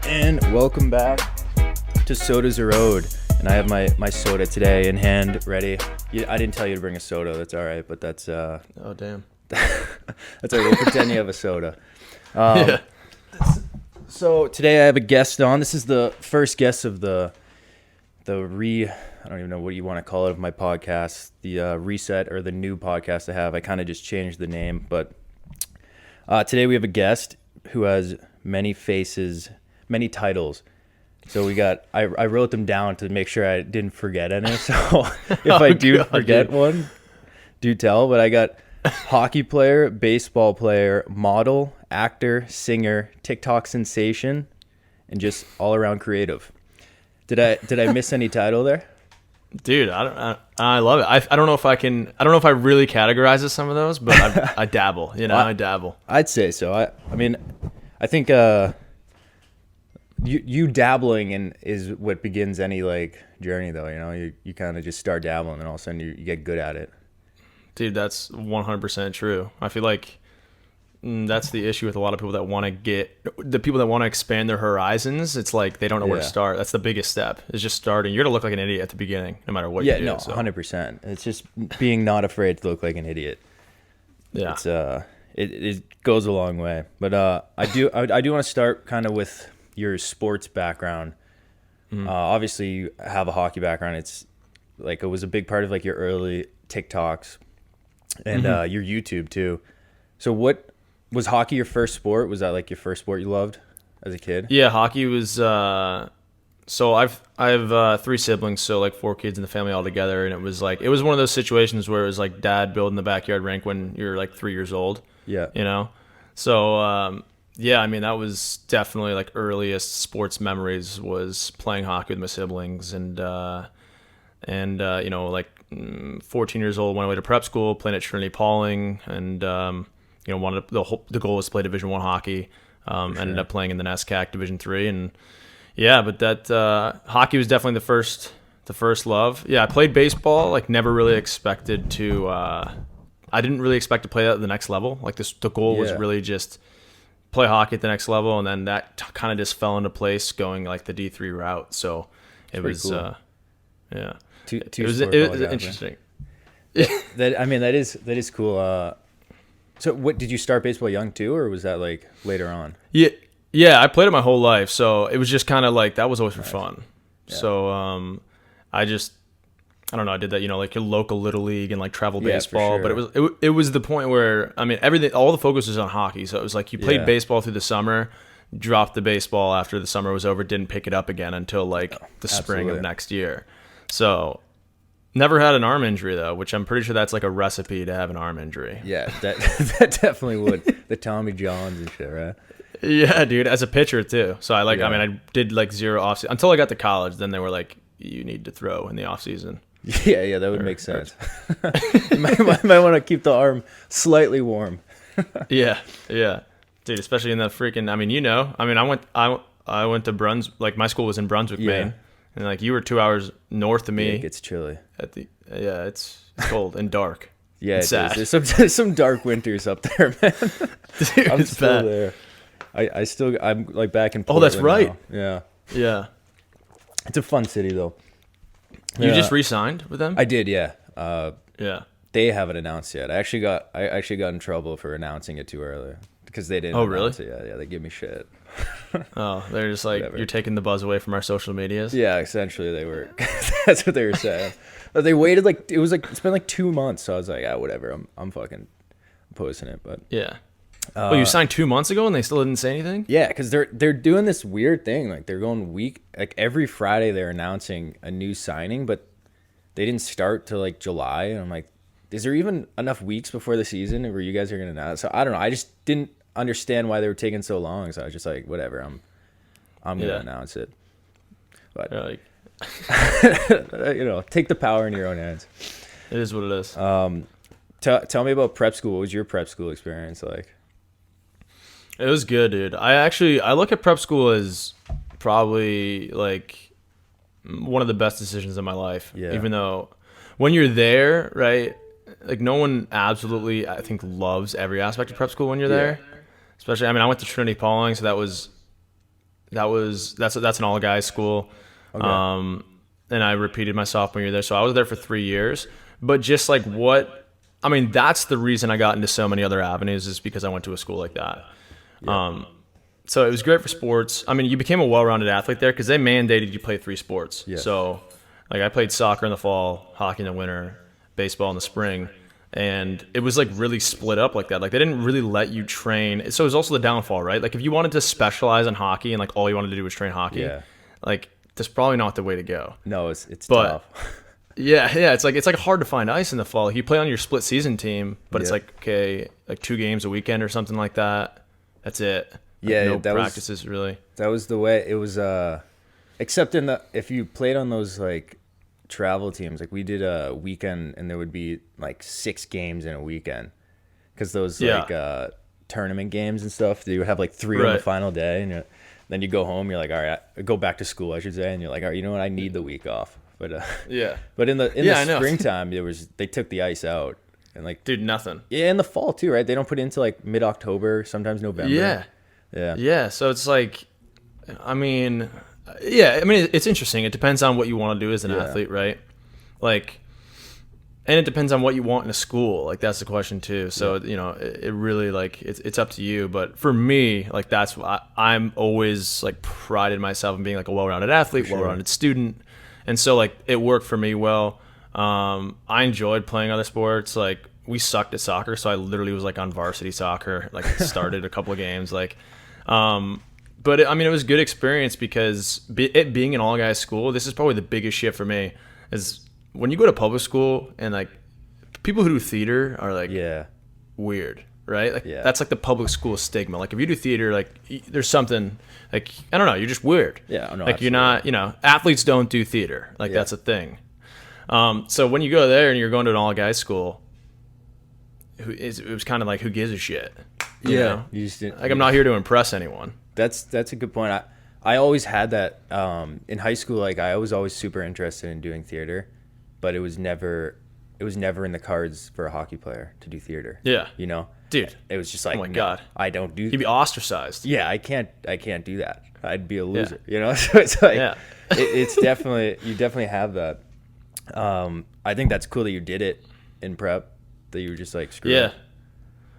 And welcome back to Sodas Are Owed. And I have my soda today in hand, ready. I didn't tell you to bring a soda. That's all right, but that's... Oh, damn. That's all right. We'll pretend you have a soda. Yeah. So today I have a guest on. This is the first guest of the I don't even know what you want to call it, of my podcast, the reset or the new podcast I have. I kind of just changed the name, but today we have a guest who has many faces, many titles. So we got, I wrote them down to make sure I didn't forget any. So if I do forget one, do tell. But I got hockey player, baseball player, model, actor, singer, TikTok sensation, and just all around creative. Did I miss any title there? Dude, I love it. I don't know if I really categorize some of those, but I dabble, I dabble. I'd say so. I mean, I think you dabbling is what begins any like journey, though. You kind of just start dabbling, and all of a sudden you get good at it. Dude, that's 100% true. I feel like that's the issue with a lot of people that want to expand their horizons. It's like they don't know where to start. That's the biggest step, is just starting. You're gonna look like an idiot at the beginning, no matter what you do. Yeah, no, 100%. It's just being not afraid to look like an idiot. Yeah, it's it goes a long way. But I do want to start kind of with your sports background. Obviously, you have a hockey background. It's like it was a big part of like your early TikToks and your YouTube too. So what was hockey your first sport? Was that like your first sport you loved as a kid? Yeah, hockey was. So I have 3 siblings, so like 4 kids in the family all together, and it was one of those situations where it was like dad building the backyard rink when you're like 3 years old. Yeah. So yeah, I mean that was definitely like earliest sports memories was playing hockey with my siblings, and 14 years old, went away to prep school, playing at Trinity Pauling, and the goal was to play Division I hockey. Ended up playing in the NESCAC Division III, and yeah, but that hockey was definitely the first love. Yeah, I played baseball. Like never really expected to. I didn't really expect to play that at the next level. Like the goal was really just play hockey at the next level, and then that kind of just fell into place going like the D3 route. So it was cool. Yeah. It was interesting. That is cool. So what, did you start baseball young too, or was that like later on? Yeah, I played it my whole life, so it was just kind of like that was always for fun. Yeah. So I don't know, I did that, like your local little league and like travel baseball, sure. But it was the point where I mean all the focus was on hockey. So it was like you played baseball through the summer, dropped the baseball after the summer was over, didn't pick it up again until like the spring of next year. So never had an arm injury though, which I'm pretty sure that's like a recipe to have an arm injury. Yeah, that definitely would. The Tommy Johns and shit, right? Yeah, dude, as a pitcher too. So I I did like 0 off until I got to college. Then they were like, you need to throw in the off season. Yeah, that would make sense. You might want to keep the arm slightly warm. yeah, dude, especially in the freaking. I went to Brunswick. Like my school was in Brunswick, Maine. And like you were 2 hours north of me. Yeah, it gets chilly. It's cold and dark. Yeah, there's some dark winters up there, man. Dude, I'm it's still bad. there. I'm like back in Portland. Oh, that's right. Now. Yeah. It's a fun city though. You just re-signed with them? I did, yeah. Yeah. They haven't announced yet. I actually got in trouble for announcing it too early because they didn't. Oh, really? Announce it. Yeah, they give me shit. Oh, they're just like, you're taking the buzz away from our social medias? Yeah, essentially they were. That's what they were saying. But they waited it's been like 2 months, so I was like, whatever, I'm fucking posting it. But yeah. Well, you signed 2 months ago and they still didn't say anything? Yeah, because they're doing this weird thing. Like they're going like every Friday they're announcing a new signing, but they didn't start till like July. And I'm like, is there even enough weeks before the season where you guys are gonna announce? So I don't know. I just didn't understand why they were taking so long. So I was just like, whatever, I'm gonna announce it. But take the power in your own hands. It is what it is. Tell me about prep school. What was your prep school experience like? It was good, dude. I look at prep school as probably like one of the best decisions of my life. Yeah. Even though when you're there, right, like no one absolutely, I think, loves every aspect of prep school when you're there. Especially, I went to Trinity Pauling, so that was That's an all guys school. Okay. And I repeated my sophomore year there. So I was there for 3 years. But just like that's the reason I got into so many other avenues, is because I went to a school like that. Yeah. So it was great for sports. I mean, you became a well-rounded athlete there because they mandated you play 3 sports. Yeah. So like I played soccer in the fall, hockey in the winter, baseball in the spring. And it was like really split up like that. Like they didn't really let you train. So it was also the downfall, right? Like if you wanted to specialize in hockey and like all you wanted to do was train hockey, like that's probably not the way to go. No, it's tough. Yeah, it's like hard to find ice in the fall. You play on your split season team, but it's like, okay, like 2 games a weekend or something like that. That's it. Like no practices really. That was the way it was. Except if you played on those like travel teams, like we did a weekend, and there would be like 6 games in a weekend, because those like tournament games and stuff. You would have like 3 on the final day, and then you go home. You're like, all right, go back to school, I should say, and you're like, all right, you know what, I need the week off. But but in the springtime, they took the ice out, and like, dude, nothing. Yeah, in the fall too, right? They don't put it into like mid-October, sometimes November. Yeah. So it's like, I mean, it's interesting. It depends on what you want to do as an athlete, right? Like, and it depends on what you want in a school. Like that's the question too. So it really like it's up to you. But for me, like that's what I'm always like prided myself in being like a well-rounded athlete, well-rounded student. And so, like, it worked for me well. I enjoyed playing other sports. Like, we sucked at soccer, so I literally was, like, on varsity soccer. Like, started a couple of games. Like, but, it was a good experience because it being an all-guys school, this is probably the biggest shift for me, is when you go to public school and, like, people who do theater are, like, weird, right? Like, that's, like, the public school stigma. Like, if you do theater, like, there's something... Like, I don't know, you're just weird. Yeah, no, like absolutely. You're not, athletes don't do theater. Like that's a thing. So when you go there and you're going to an all guys school, it was kind of like, who gives a shit? You know? You just didn't, like I'm not here to impress anyone. That's a good point. I always had that in high school. Like I was always super interested in doing theater, but it was never in the cards for a hockey player to do theater. Yeah, dude, it was just like, oh my god, I don't do. You'd be ostracized. Yeah, I can't do that. I'd be a loser. So it's like, it's definitely, you definitely have that. I think that's cool that you did it in prep. That you were just like, screw it.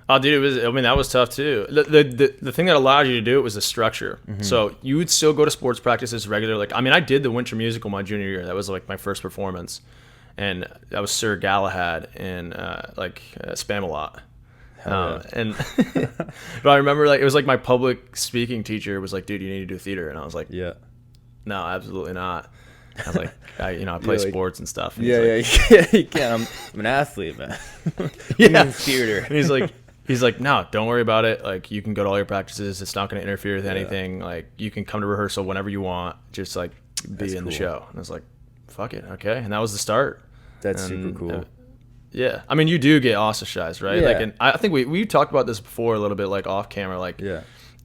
Oh, dude, that was tough too. The thing that allowed you to do it was the structure. Mm-hmm. So you would still go to sports practices regularly. Like, I did the winter musical my junior year. That was like my first performance, and that was Sir Galahad in Spamalot. And but I remember like it was like my public speaking teacher was like, dude, you need to do theater, and I was like, no, absolutely not. I was like, I play sports and stuff. And you can't. I'm an athlete, man. Theater. And he's like, no, don't worry about it. Like, you can go to all your practices. It's not going to interfere with anything. Like, you can come to rehearsal whenever you want. Just like be in the show. And I was like, fuck it, okay. And that was the start. That's super cool. Yeah, you do get ostracized, right? Like, and I think we talked about this before a little bit, like off camera. Like,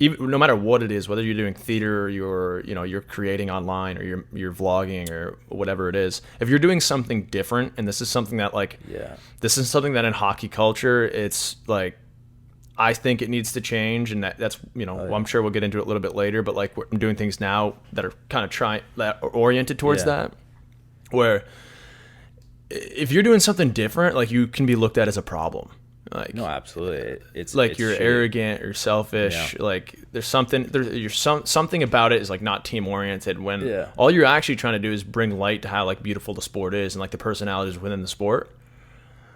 even no matter what it is, whether you're doing theater or you're creating online or you're vlogging or whatever it is, if you're doing something different, and this is something that this is something that in hockey culture, it's like, I think it needs to change, and that's I'm sure we'll get into it a little bit later, but like I'm doing things now that are kind of that are oriented towards that, where if you're doing something different, like you can be looked at as a problem. Like, no, absolutely. It's like you're arrogant or selfish. Like there's something something about it is like not team oriented, when all you're actually trying to do is bring light to how like beautiful the sport is and like the personalities within the sport.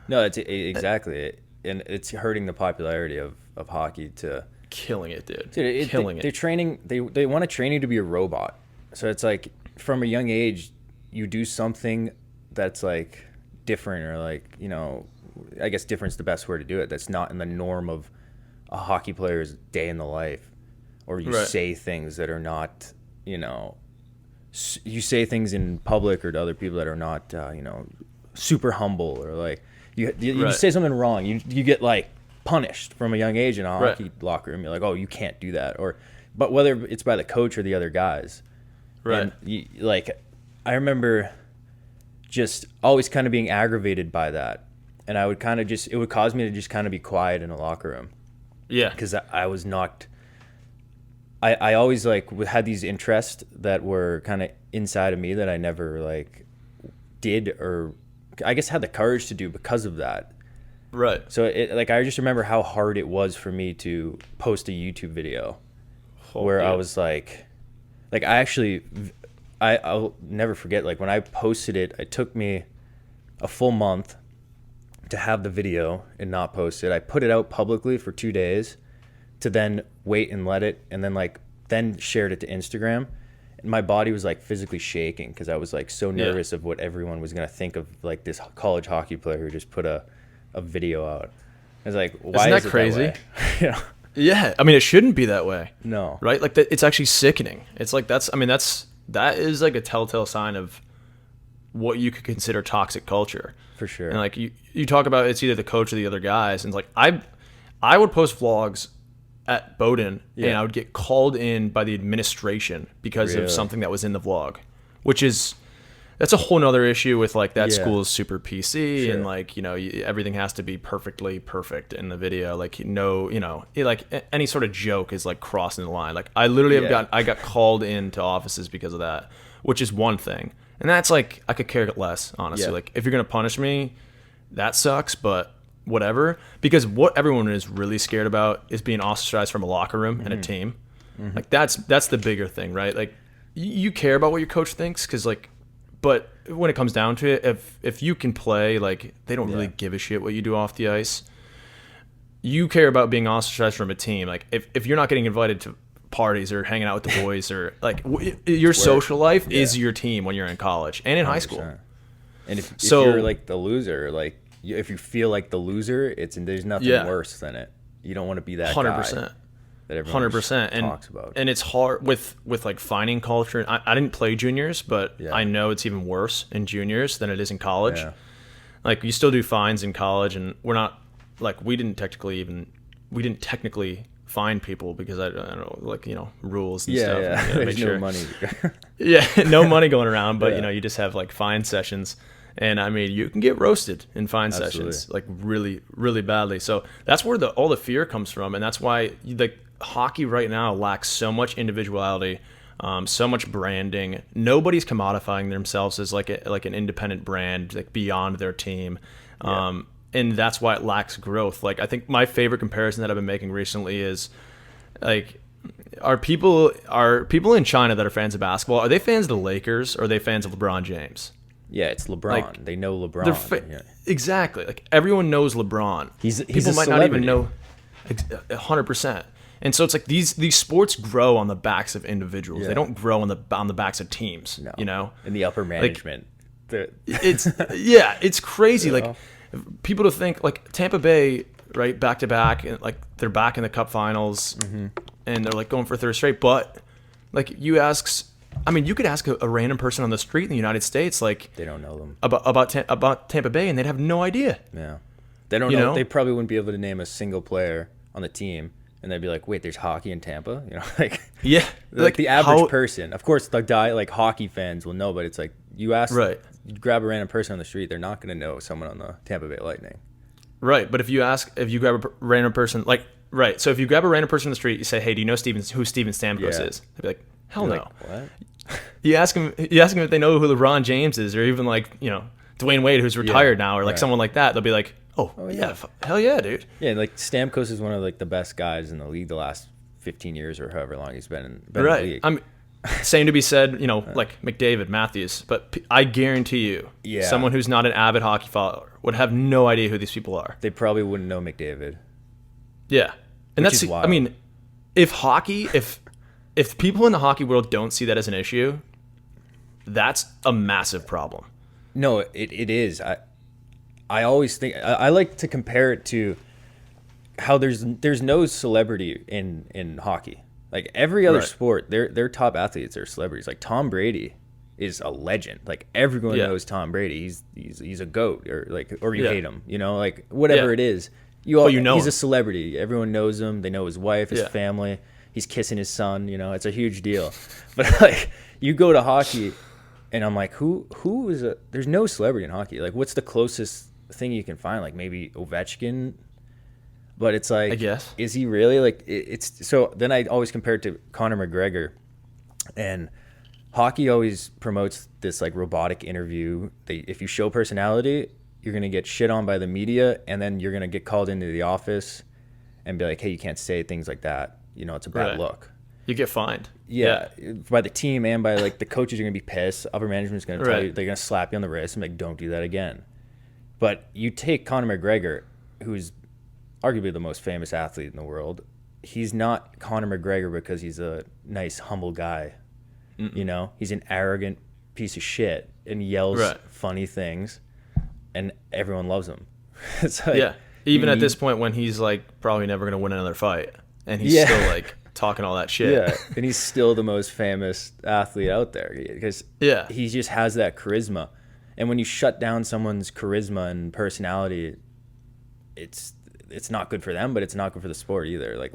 No, it's exactly, and it's hurting the popularity of hockey to killing it, dude. Killing it. They're training. They want to train you to be a robot. So it's like from a young age, you do something that's like different, or like, I guess different's the best word to do it. That's not in the norm of a hockey player's day in the life, or you say things that are not, you say things in public or to other people that are not, super humble, or like you say something wrong, you get like punished from a young age in a hockey locker room. You're like, oh, you can't do that, but whether it's by the coach or the other guys, and I remember just always kind of being aggravated by that. And I would kind of it would cause me to just kind of be quiet in a locker room. Yeah. Because I was not, I always like had these interests that were kind of inside of me that I never like did, or I guess had the courage to do because of that. Right. So it like I just remember how hard it was for me to post a YouTube video where I was like I actually I'll never forget, like when I posted it, it took me a full month to have the video and not post it. I put it out publicly for 2 days to then wait and let it, and then then shared it to Instagram. And my body was like physically shaking because I was like so nervous of what everyone was gonna think of like this college hockey player who just put a video out. I was like, why is it crazy? That way? You know? Yeah, I mean, it shouldn't be that way. No, right? Like it's actually sickening. It's like that is like a telltale sign of what you could consider toxic culture. For sure. And like you talk about, it's either the coach or the other guys, and it's like I would post vlogs at Bowdoin, and I would get called in by the administration because of something that was in the vlog, which is, that's a whole nother issue with like that school is super PC and like, you know, everything has to be perfectly perfect in the video. Like, no, you know, like any sort of joke is like crossing the line. Like I literally I got called into offices because of that, which is one thing. And that's like, I could care less, honestly. Yeah. Like if you're going to punish me, that sucks, but whatever. Because what everyone is really scared about is being ostracized from a locker room and a team. Like that's the bigger thing, right? Like you care about what your coach thinks because like, but when it comes down to it, if you can play, like they don't really give a shit what you do off the ice. You care about being ostracized from a team. Like if you're not getting invited to parties or hanging out with the boys or like your social life is your team when you're in college and in 100%. High school. And if you're like the loser, like if you feel like the loser, there's nothing worse than it. You don't want to be that 100%. Guy. That everyone 100% talks about. And it's hard with like finding culture. I didn't play juniors, but I know it's even worse in juniors than it is in college. Yeah. Like you still do fines in college, and we're not like we didn't technically fine people because I don't know, like, you know, rules and stuff. Yeah, and, there's no money. No money going around, but you know, you just have like fine sessions. And I mean, you can get roasted in fine sessions, like really, really badly. So that's where all the fear comes from, and that's why like hockey right now lacks so much individuality, so much branding. Nobody's commodifying themselves as like an independent brand, like beyond their team, and that's why it lacks growth. Like I think my favorite comparison that I've been making recently is like, are people in China that are fans of basketball, are they fans of the Lakers or are they fans of LeBron James? Yeah, it's LeBron. Like, they know LeBron. Exactly. Like everyone knows LeBron. People might not even know 100%. And so it's like these sports grow on the backs of individuals. They don't grow on the backs of teams. No. You know, in the upper management. Like, it's crazy. Like people to think like Tampa Bay, right, back to back, and like they're back in the Cup Finals, and they're like going for third straight. But like you could ask a random person on the street in the United States, like they don't know them about Tampa Bay, and they'd have no idea. Yeah, they don't know. They probably wouldn't be able to name a single player on the team, and they'd be like, "Wait, there's hockey in Tampa?" You know, like like the average person. Of course, like hockey fans will know, but it's like you grab a random person on the street, they're not going to know someone on the Tampa Bay Lightning. Right, but if you grab a random person, so if you grab a random person on the street, you say, "Hey, do you know who Steven Stamkos is?" They'd be like, "Hell no." Like, what? You ask them if they know who LeBron James is, or even like, you know, Dwayne Wade, who's retired now, or like someone like that. They'll be like, "Oh yeah, hell yeah, dude." Yeah, like Stamkos is one of like the best guys in the league the last 15 years or however long he's been in the league. I'm same to be said, you know, like McDavid, Matthews, but I guarantee you, someone who's not an avid hockey follower would have no idea who these people are. They probably wouldn't know McDavid. Yeah, and that's wild. I mean, if people in the hockey world don't see that as an issue, that's a massive problem. No, it is. I always think I like to compare it to how there's no celebrity in hockey. Like every other sport, their top athletes are celebrities. Like Tom Brady is a legend. Like everyone knows Tom Brady. He's a GOAT, or you hate him. You know, like whatever it is. He's a celebrity. Everyone knows him. They know his wife, his family. He's kissing his son. You know, it's a huge deal. But like you go to hockey, and I'm like, who is there's no celebrity in hockey. Like what's the closest thing you can find? Like maybe Ovechkin. But it's like, I guess. is he really? Like, it's so then I always compare it to Conor McGregor, and hockey always promotes this like robotic interview. If you show personality, you're gonna get shit on by the media, and then you're gonna get called into the office and be like, hey, you can't say things like that. You know, it's a bad look. You get fined. Yeah, by the team and by like the coaches are gonna be pissed. Upper management's gonna tell you, they're gonna slap you on the wrist and like, don't do that again. But you take Conor McGregor, who's arguably the most famous athlete in the world. He's not Conor McGregor because he's a nice, humble guy. You know, he's an arrogant piece of shit and yells funny things, and everyone loves him. It's like, even at this point when he's like probably never gonna win another fight, and he's still like talking all that shit. Yeah, and he's still the most famous athlete out there because he just has that charisma. And when you shut down someone's charisma and personality, it's not good for them, but it's not good for the sport either. Like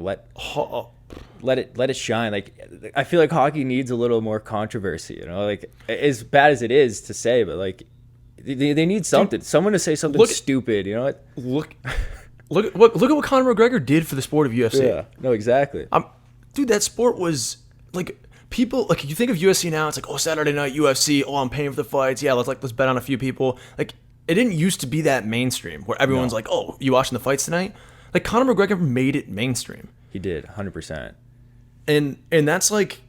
let it shine. Like I feel like hockey needs a little more controversy, you know, like as bad as it is to say, but like they need something. Someone to say something stupid, you know what? Look at what Conor McGregor did for the sport of UFC. Yeah, no, exactly. Dude, that sport was like, people like, you think of UFC now, it's like, oh, Saturday night UFC, oh, I'm paying for the fights, yeah, let's bet on a few people. Like, it didn't used to be that mainstream where everyone's like, oh, you watching the fights tonight? Like, Conor McGregor made it mainstream. He did, 100%. And that's like,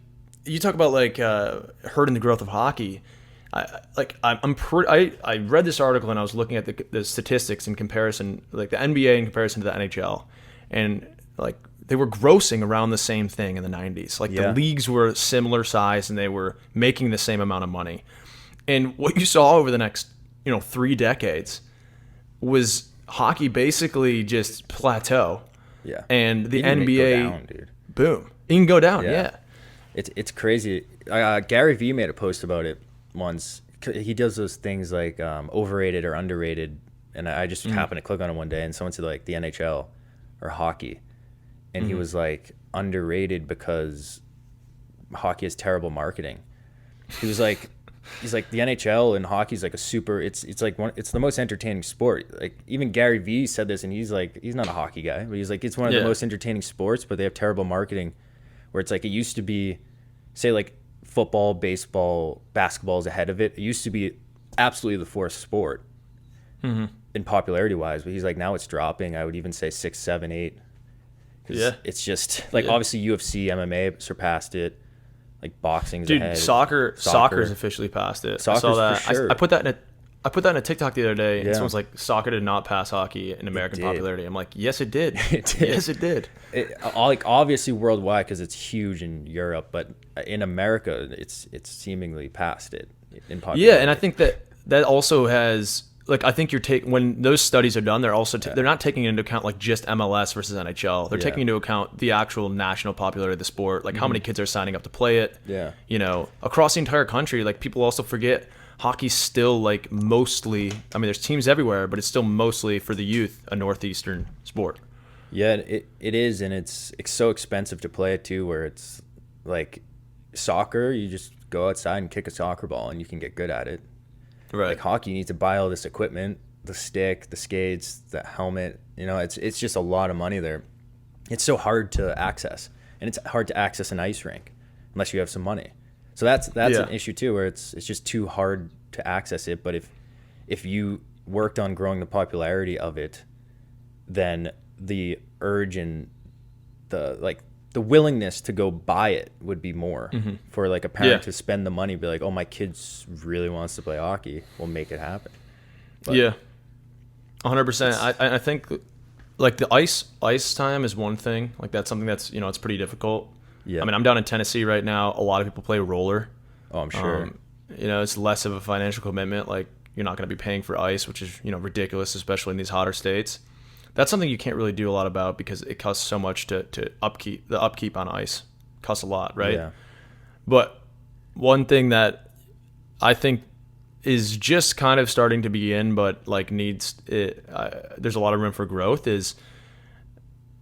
you talk about like hurting the growth of hockey. I read this article and I was looking at the statistics in comparison, like the NBA in comparison to the NHL, and like they were grossing around the same thing in the 90s. Like the leagues were similar size and they were making the same amount of money. And what you saw over the next 3 decades was hockey basically just plateau. Yeah. And the Even NBA, go down, dude. Boom. It can go down, yeah. It's crazy. Gary Vee made a post about it once. He does those things like overrated or underrated, and I just happened to click on it one day, and someone said like the NHL or hockey, and he was like underrated because hockey has terrible marketing. He was like, he's like the NHL and hockey's like a super. It's like it's the most entertaining sport. Like even Gary Vee said this, and he's like, he's not a hockey guy, but he's like, it's one of the most entertaining sports, but they have terrible marketing. Where it's like, it used to be, say like football, baseball, basketball is ahead of it. It used to be absolutely the fourth sport in popularity wise, but he's like, now it's dropping. I would even say 6, 7, 8. It's just like obviously UFC, MMA surpassed it. Like boxing's Dude, ahead. soccer's officially past it. Soccer's I saw that. for sure. I put that in a TikTok the other day, and someone's like, soccer did not pass hockey in American popularity. I'm like, yes, it did. It did. Yes, it did. Like obviously worldwide because it's huge in Europe, but in America, it's seemingly past it in popularity. Yeah, and I think that also has, like, I think when those studies are done, they're also they're not taking into account like just MLS versus NHL. They're taking into account the actual national popularity of the sport, like how many kids are signing up to play it. Yeah, across the entire country. Like people also forget hockey's still like mostly. I mean, there's teams everywhere, but it's still mostly for the youth a northeastern sport. Yeah, it is, and it's so expensive to play it too. Where it's like soccer, you just go outside and kick a soccer ball, and you can get good at it. Right. Like hockey, you need to buy all this equipment, the stick, the skates, the helmet. It's just a lot of money there. It's so hard to access, and it's hard to access an ice rink unless you have some money. So that's an issue too, where it's just too hard to access it. But if you worked on growing the popularity of it, then the urge and the willingness to go buy it would be more for like a parent to spend the money, be like, oh, my kid really wants to play hockey, we'll make it happen. But 100%. I think like the ice time is one thing. Like that's something that's it's pretty difficult. Yeah. I mean, I'm down in Tennessee right now. A lot of people play roller. Oh, I'm sure. It's less of a financial commitment. Like you're not going to be paying for ice, which is ridiculous, especially in these hotter states. That's something you can't really do a lot about because it costs so much to upkeep. The upkeep on ice costs a lot, right? Yeah. But one thing that I think is just kind of starting to begin, but like there's a lot of room for growth, is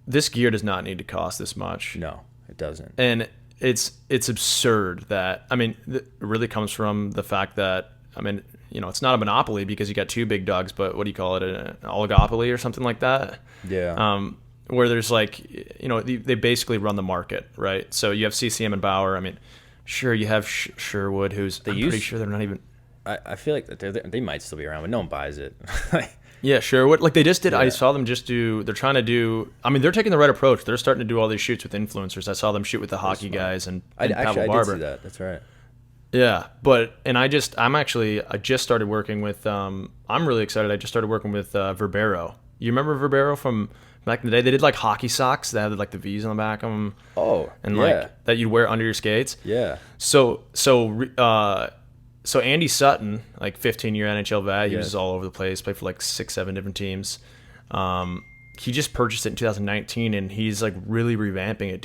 this gear does not need to cost this much. No, it doesn't. And it's absurd that, I mean, it really comes from the fact that, I mean, it's not a monopoly because you got two big dogs, but what do you call it? An oligopoly or something like that? Yeah. where there's like, they basically run the market, right? So you have CCM and Bauer. I mean, sure, you have Sherwood, who's pretty sure they're not even. I feel like they might still be around, but no one buys it. Yeah, Sherwood. Like they just did. Yeah. I saw them just do. They're trying to do. I mean, they're taking the right approach. They're starting to do all these shoots with influencers. I saw them shoot with the hockey guys and Pavel Barber. I did see that. That's right. Yeah, I just started working with. I'm really excited. I just started working with Verbero. You remember Verbero from back in the day? They did like hockey socks that had like the V's on the back of them. Oh, and like that you'd wear under your skates. Yeah. So Andy Sutton, like 15-year NHL vet, he was all over the place, played for like 6-7 different teams. He just purchased it in 2019, and he's like really revamping it,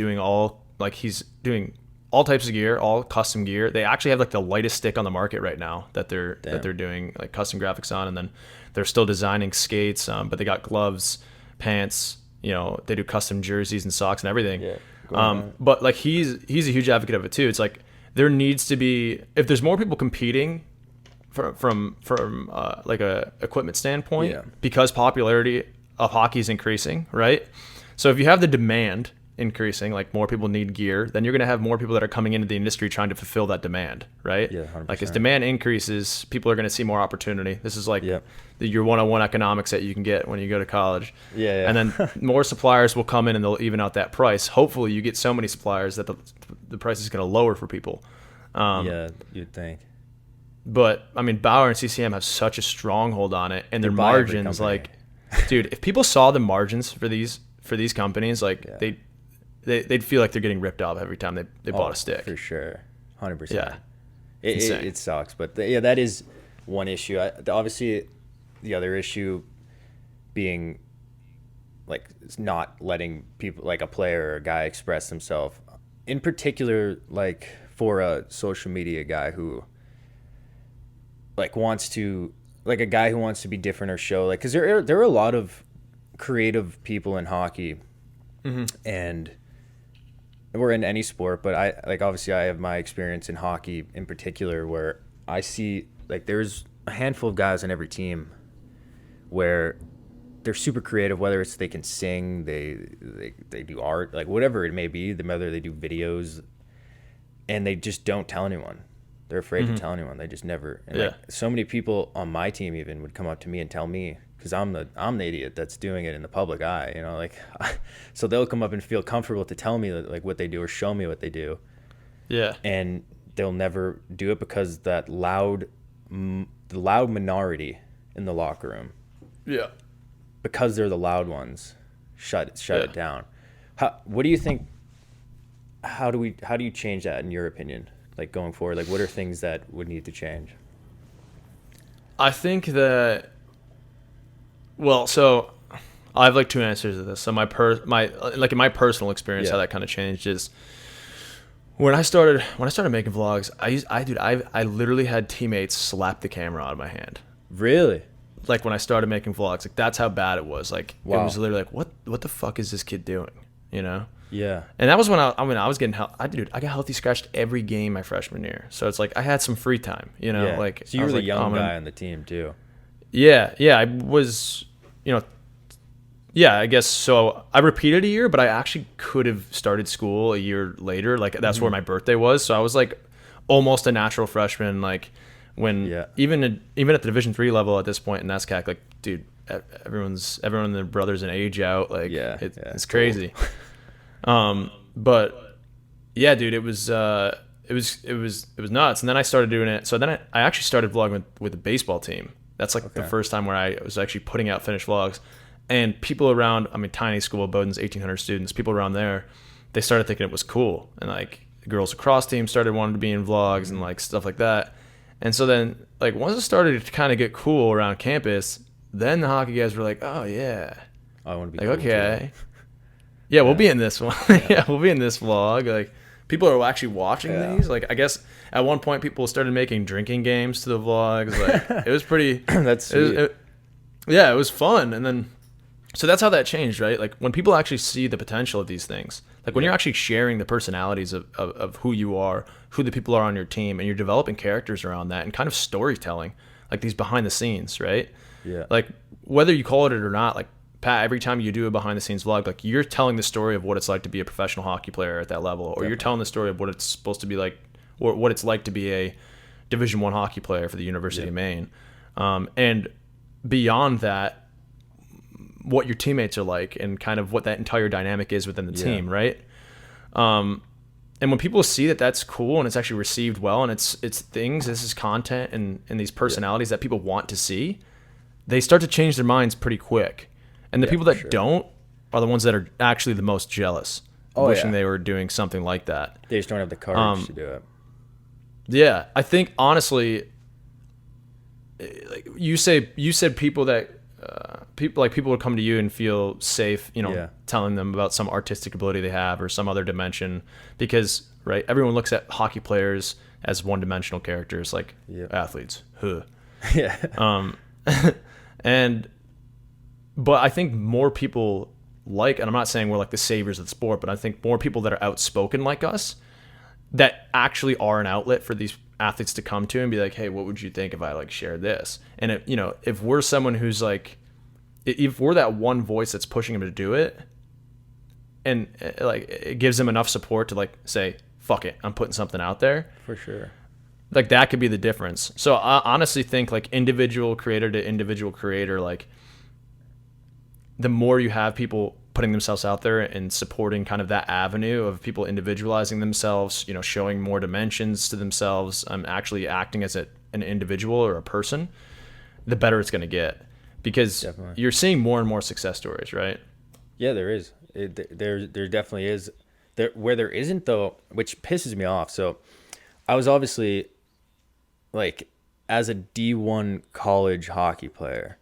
he's doing all types of gear, all custom gear. They actually have like the lightest stick on the market right now that they're doing like custom graphics on, and then they're still designing skates, but they got gloves, pants. They do custom jerseys and socks and everything. Yeah. But like he's a huge advocate of it too. It's like there needs to be, if there's more people competing from like a equipment standpoint, because popularity of hockey is increasing, right? So if you have the demand increasing, like more people need gear, then you're going to have more people that are coming into the industry trying to fulfill that demand, right? Yeah, 100%. Like as demand increases, people are going to see more opportunity. This is like your one-on-one economics that you can get when you go to college. Yeah. And then more suppliers will come in and they'll even out that price. Hopefully you get so many suppliers that the price is going to lower for people. Yeah, you'd think. But I mean, Bauer and CCM have such a stronghold on it, and their margins, like, dude, if people saw the margins for these companies, like they'd feel like they're getting ripped off every time they bought a stick. For sure, 100%. Yeah, it sucks, but that is one issue. Obviously, the other issue being like not letting people, like a player or a guy, express themselves. In particular, like for a social media guy who like wants to, like a guy who wants to be different or show, like, because there are a lot of creative people in hockey, and we're in any sport, but obviously I have my experience in hockey in particular, where I see like there's a handful of guys on every team where they're super creative, whether it's they can sing, they do art, like whatever it may be, whether they do videos, and they just don't tell anyone. They're afraid to tell anyone. They just never. And like, so many people on my team even would come up to me and tell me, because I'm the idiot that's doing it in the public eye, like, so they'll come up and feel comfortable to tell me like what they do or show me what they do. Yeah. And they'll never do it because the loud minority in the locker room. Yeah. Because they're the loud ones, shut it down. What do you think? How do you change that in your opinion? Like going forward, like what are things that would need to change? I think that, so I have like two answers to this. So my in my personal experience, how that kind of changed is when I started making vlogs, I literally had teammates slap the camera out of my hand. Really? Like when I started making vlogs, like that's how bad it was. Like it was literally like, what the fuck is this kid doing? Yeah. And that was when I was getting I got healthy scratched every game my freshman year. So it's like I had some free time, like. So you were the young guy on the team too. Yeah. I was, I guess so. I repeated a year, but I actually could have started school a year later. Like that's where my birthday was. So I was like almost a natural freshman. Like when even at the Division III level at this point in SCAC, like dude, everyone their brothers in age out. Like it's crazy. But yeah, dude, it was nuts. And then I started doing it. So then I actually started vlogging with the baseball team. That's like the first time where I was actually putting out finished vlogs. And people around, tiny school, Bowdoin's 1,800 students, people around there, they started thinking it was cool. And like the girls lacrosse team started wanting to be in vlogs and like stuff like that. And so then like once it started to kind of get cool around campus, then the hockey guys were like, oh yeah. I want to be like, cool okay. Too. Yeah, we'll be in this one. We'll be in this vlog. Like, people are actually watching these. Like, I guess at one point people started making drinking games to the vlogs. Like, it was pretty. That's sweet. It was fun. And then, so that's how that changed, right? Like, when people actually see the potential of these things, like when you're actually sharing the personalities of who you are, who the people are on your team, and you're developing characters around that and kind of storytelling, like these behind the scenes, right? Yeah. Like, whether you call it or not, like, Pat, every time you do a behind the scenes vlog, like you're telling the story of what it's like to be a professional hockey player at that level, or you're telling the story of what it's supposed to be like, or what it's like to be a Division I hockey player for the University of Maine. And beyond that, what your teammates are like and kind of what that entire dynamic is within the team, right? And when people see that that's cool and it's actually received well and it's things, this is content and these personalities that people want to see, they start to change their minds pretty quick. And the people that don't are the ones that are actually the most jealous, wishing they were doing something like that. They just don't have the courage to do it. Yeah, I think honestly, like you said people that people would come to you and feel safe, telling them about some artistic ability they have or some other dimension, because right, everyone looks at hockey players as one-dimensional characters, like athletes. But I think more people and I'm not saying we're like the saviors of the sport, but I think more people that are outspoken like us that actually are an outlet for these athletes to come to and be like, hey, what would you think if I like shared this? And if we're someone who's like, if we're that one voice that's pushing them to do it, and like it gives them enough support to like say, fuck it, I'm putting something out there. For sure. Like that could be the difference. So I honestly think like individual creator to individual creator, like the more you have people putting themselves out there and supporting kind of that avenue of people individualizing themselves, showing more dimensions to themselves, actually acting as an individual or a person, the better it's going to get, because you're seeing more and more success stories, right? Yeah, there is. There definitely is. Where there isn't though, which pisses me off. So I was obviously like, as a D1 college hockey player,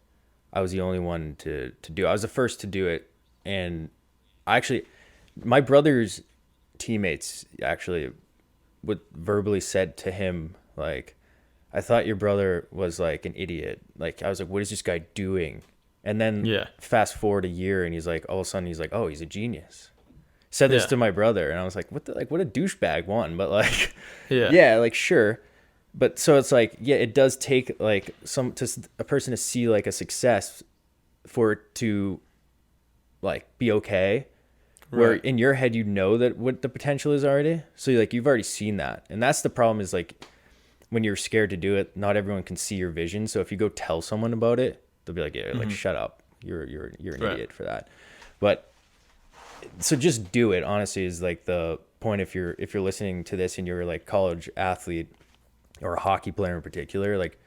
I was the only one to do it. I was the first to do it. And my brother's teammates actually would verbally said to him, like, I thought your brother was like an idiot. Like, I was like, what is this guy doing? And then fast forward a year and he's like, all of a sudden he's like, oh, he's a genius. Said this to my brother. And I was like, what a douchebag one. But like, like, sure. But so it's like, it does take like a person to see like a success for it to like be okay. Right. Where in your head, that what the potential is already. So you've already seen that. And that's the problem, is like when you're scared to do it, not everyone can see your vision. So if you go tell someone about it, they'll be like, like, shut up. You're an idiot for that. But so just do it, honestly, is like the point. If you're listening to this and you're like college athlete or a hockey player in particular, like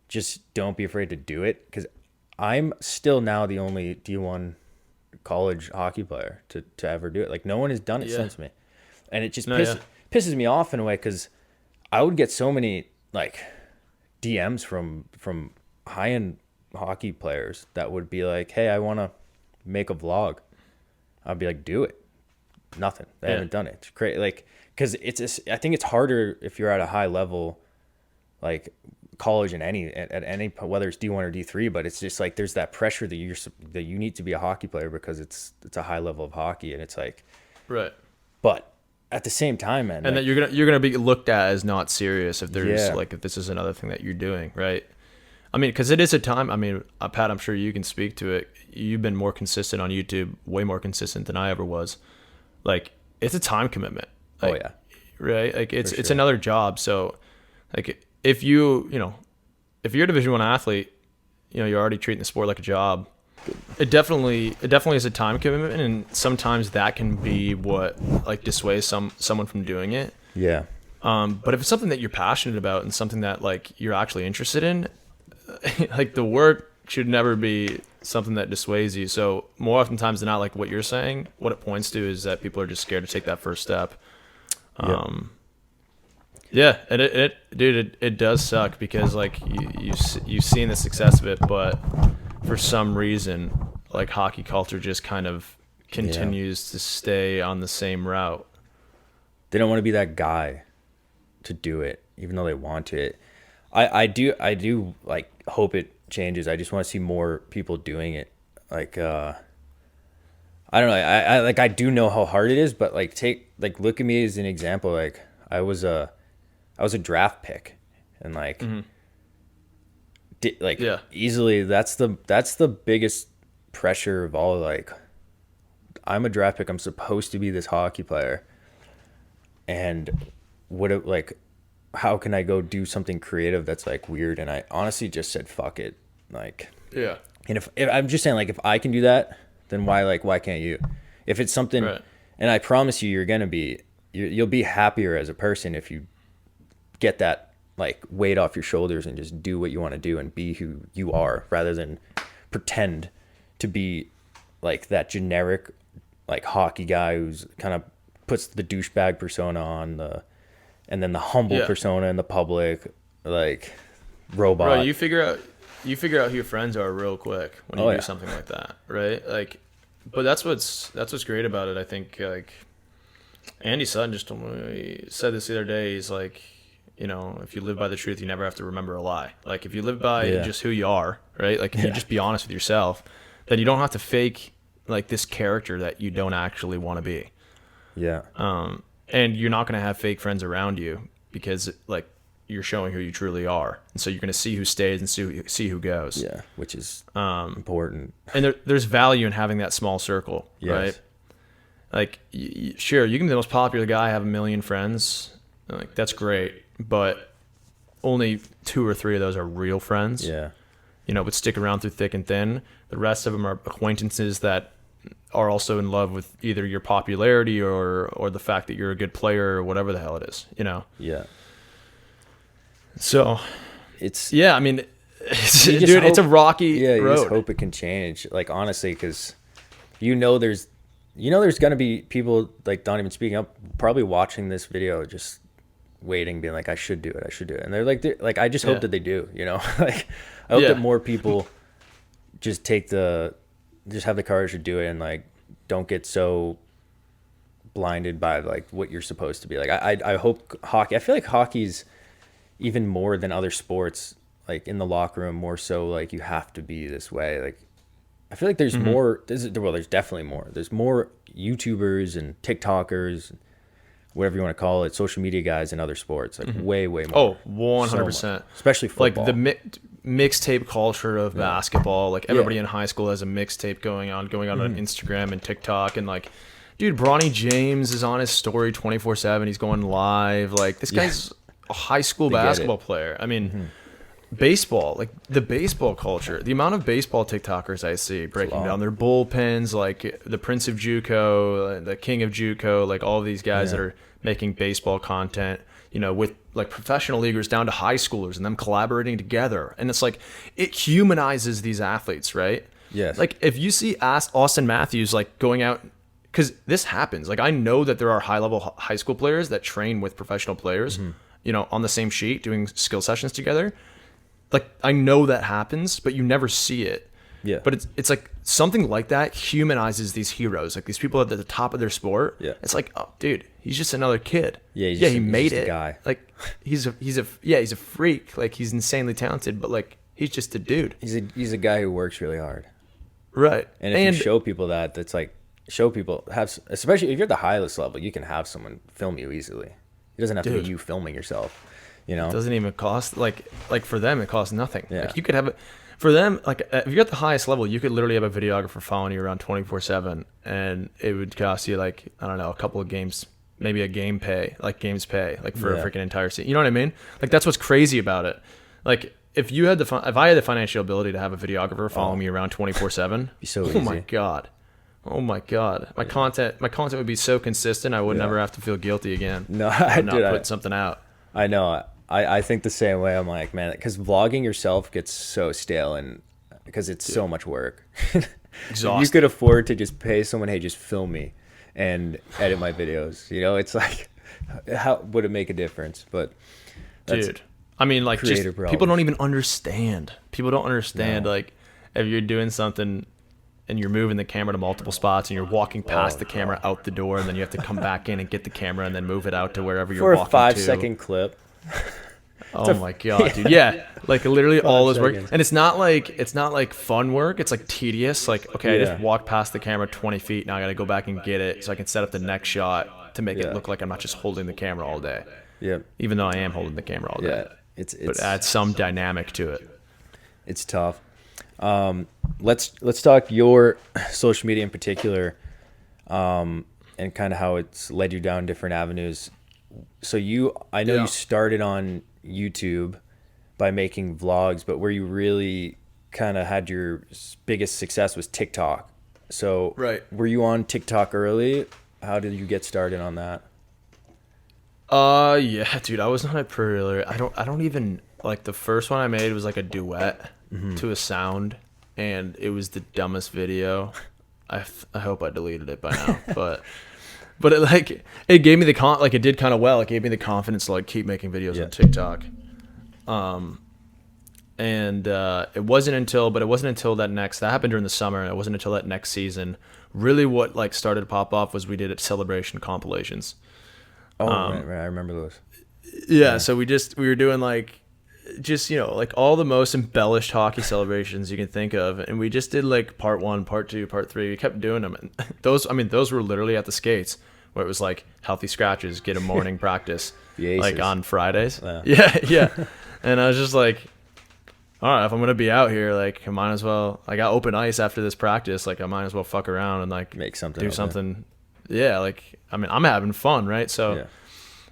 just don't be afraid to do it. Because I'm still now the only D1 college hockey player to ever do it. Like no one has done it since me. And it just pisses me off in a way, because I would get so many like DMs from high-end hockey players that would be like, hey, I want to make a vlog. I'd be like, do it. Nothing. They haven't done it. It's crazy. Like, because I think it's harder if you're at a high level, like college at any, whether it's D1 or D3, but it's just like there's that pressure that you need to be a hockey player because it's a high level of hockey, and it's like, right. But at the same time, man, and like, that you're gonna be looked at as not serious if there's like, if this is another thing that you're doing, right? I mean, because it is a time. I mean, Pat, I'm sure you can speak to it. You've been more consistent on YouTube, way more consistent than I ever was. Like, it's a time commitment. Like, right? Like it's another job. So, like, if you're a Division I athlete, you're already treating the sport like a job. It definitely is a time commitment, and sometimes that can be what like dissuades someone from doing it. Yeah. But if it's something that you're passionate about and something that like you're actually interested in, like the work should never be something that dissuades you. So more oftentimes than not, like what you're saying, what it points to is that people are just scared to take that first step. Yeah, and it does suck, because like you've seen the success of it, but for some reason, like hockey culture just kind of continues to stay on the same route. They don't want to be that guy to do it, even though they want to. I do like hope it changes. I just want to see more people doing it. Like I don't know. I do know how hard it is, but like look at me as an example. Like I was a draft pick, and like easily that's the biggest pressure of all like, I'm a draft pick. I'm supposed to be this hockey player. And how can I go do something creative that's like weird? And I honestly just said, fuck it. Like, Yeah. and if I'm just saying, like, if I can do that, then why can't you? If it's something, Right. and I promise you, you'll be happier as a person if you get that like weight off your shoulders and just do what you want to do and be who you are, rather than pretend to be like that generic like hockey guy who's kind of puts the douchebag persona on and then the humble persona in the public, like robot. Bro, you figure out who your friends are real quick when you do something like that, right? Like, but that's what's great about it. I think like Andy Sutton just told me, he said this the other day. He's like, you know, if you live by the truth, you never have to remember a lie. Like if you live by just who you are, right? Like if you just be honest with yourself, then you don't have to fake like this character that you don't actually want to be. Yeah. And you're not going to have fake friends around you because like you're showing who you truly are. And so you're going to see who stays and see who goes. Yeah. Which is important. And there's value in having that small circle, right? Like, sure, you can be the most popular guy, have 1 million friends. Like, that's great. But only 2 or 3 of those are real friends. Yeah. You know, but stick around through thick and thin. The rest of them are acquaintances that are also in love with either your popularity or the fact that you're a good player or whatever the hell it is, you know? Yeah. So, it's... Yeah, I mean, it's a rocky road. You just hope it can change. Like, honestly, because there's going to be people, like, not even speaking up, probably watching this video, just waiting, being like, I should do it. And they're like, I just hope that they do, you know? Like, I hope that more people just have the courage to do it and, like, don't get so blinded by, like, what you're supposed to be. Like, I hope hockey, I feel like hockey's even more than other sports, like, in the locker room, more so, like, you have to be this way. Like, I feel like there's more, there's definitely more. There's more YouTubers and TikTokers, whatever you want to call it, social media guys in other sports, like way more. Oh, 100%. So especially football. Like the mixtape culture of basketball. Like everybody in high school has a mixtape going on on Instagram and TikTok. And like, dude, Bronny James is on his story 24/7. He's going live. Like this guy's a high school basketball player. I mean, baseball, like the baseball culture, the amount of baseball TikTokers I see breaking down their bullpens, like the Prince of JUCO, the King of JUCO, like all of these guys that are making baseball content, you know, with like professional leaguers down to high schoolers and them collaborating together. And it's like, it humanizes these athletes, right? Yes. Like if you see Austin Matthews, like going out, because this happens. Like I know that there are high-level high school players that train with professional players, you know, on the same sheet doing skill sessions together. Like I know that happens, but you never see it. Yeah. But it's like something like that humanizes these heroes, like these people at the top of their sport. Yeah. It's like, oh, dude, he's just another kid. Yeah. He made it. A guy. Like he's a freak. Like he's insanely talented, but like he's just a dude. He's a guy who works really hard. Right. And if you show people that's like especially if you're at the highest level, you can have someone film you easily. It doesn't have to be you filming yourself. You know, it doesn't even cost like for them it costs nothing. Yeah. Like you could have it for them, like if you're at the highest level, you could literally have a videographer following you around 24/7, and it would cost you like, I don't know, a couple of games, maybe games pay, like for a freaking entire season. You know what I mean? Like that's what's crazy about it. Like if I had the financial ability to have a videographer following me around 24/7, be so easy. Oh my god, my content would be so consistent. I would never have to feel guilty again. No, not putting something out. I know. I think the same way. I'm like, man, because vlogging yourself gets so stale, and because it's so much work. Exhausting. You could afford to just pay someone, hey, just film me and edit my videos. You know, it's like, how would it make a difference? But dude, I mean, like, just people don't even understand. People don't understand, like, if you're doing something and you're moving the camera to multiple spots and you're walking past the camera out the door, and then you have to come back in and get the camera and then move it out to wherever you're walking to. For a 5-second clip. Oh my god, dude. Yeah. Like literally all this work. And it's not like fun work. It's like tedious. Like, okay, I just walked past the camera 20 feet. Now I got to go back and get it so I can set up the next shot to make it look like I'm not just holding the camera all day. Yeah. Even though I am holding the camera all day. Yeah. But add some dynamic to it. It's tough. Let's talk your social media in particular, and kind of how it's led you down different avenues. So I know you started on YouTube by making vlogs, but where you really kind of had your biggest success was TikTok. So were you on TikTok early? How did you get started on that? Yeah, dude, I was on it pretty early. I don't even like the first one I made was like a duet to a sound, and it was the dumbest video. I hope I deleted it by now, but it gave me it did kind of well. It gave me the confidence to like keep making videos on TikTok. And it wasn't until that happened during the summer. It wasn't until that next season, really what like started to pop off was we did celebration compilations. Oh, right, I remember those. Yeah, so we were doing like all the most embellished hockey celebrations you can think of, and we just did like part 1, part 2, part 3. We kept doing them, and those were literally at the skates where it was like healthy scratches, get a morning practice like on Fridays. Yeah. And I was just like, all right, if I'm gonna be out here, like I might as well. I got open ice after this practice, like I might as well fuck around and like make something, do something. Yeah, like I mean, I'm having fun, right? So,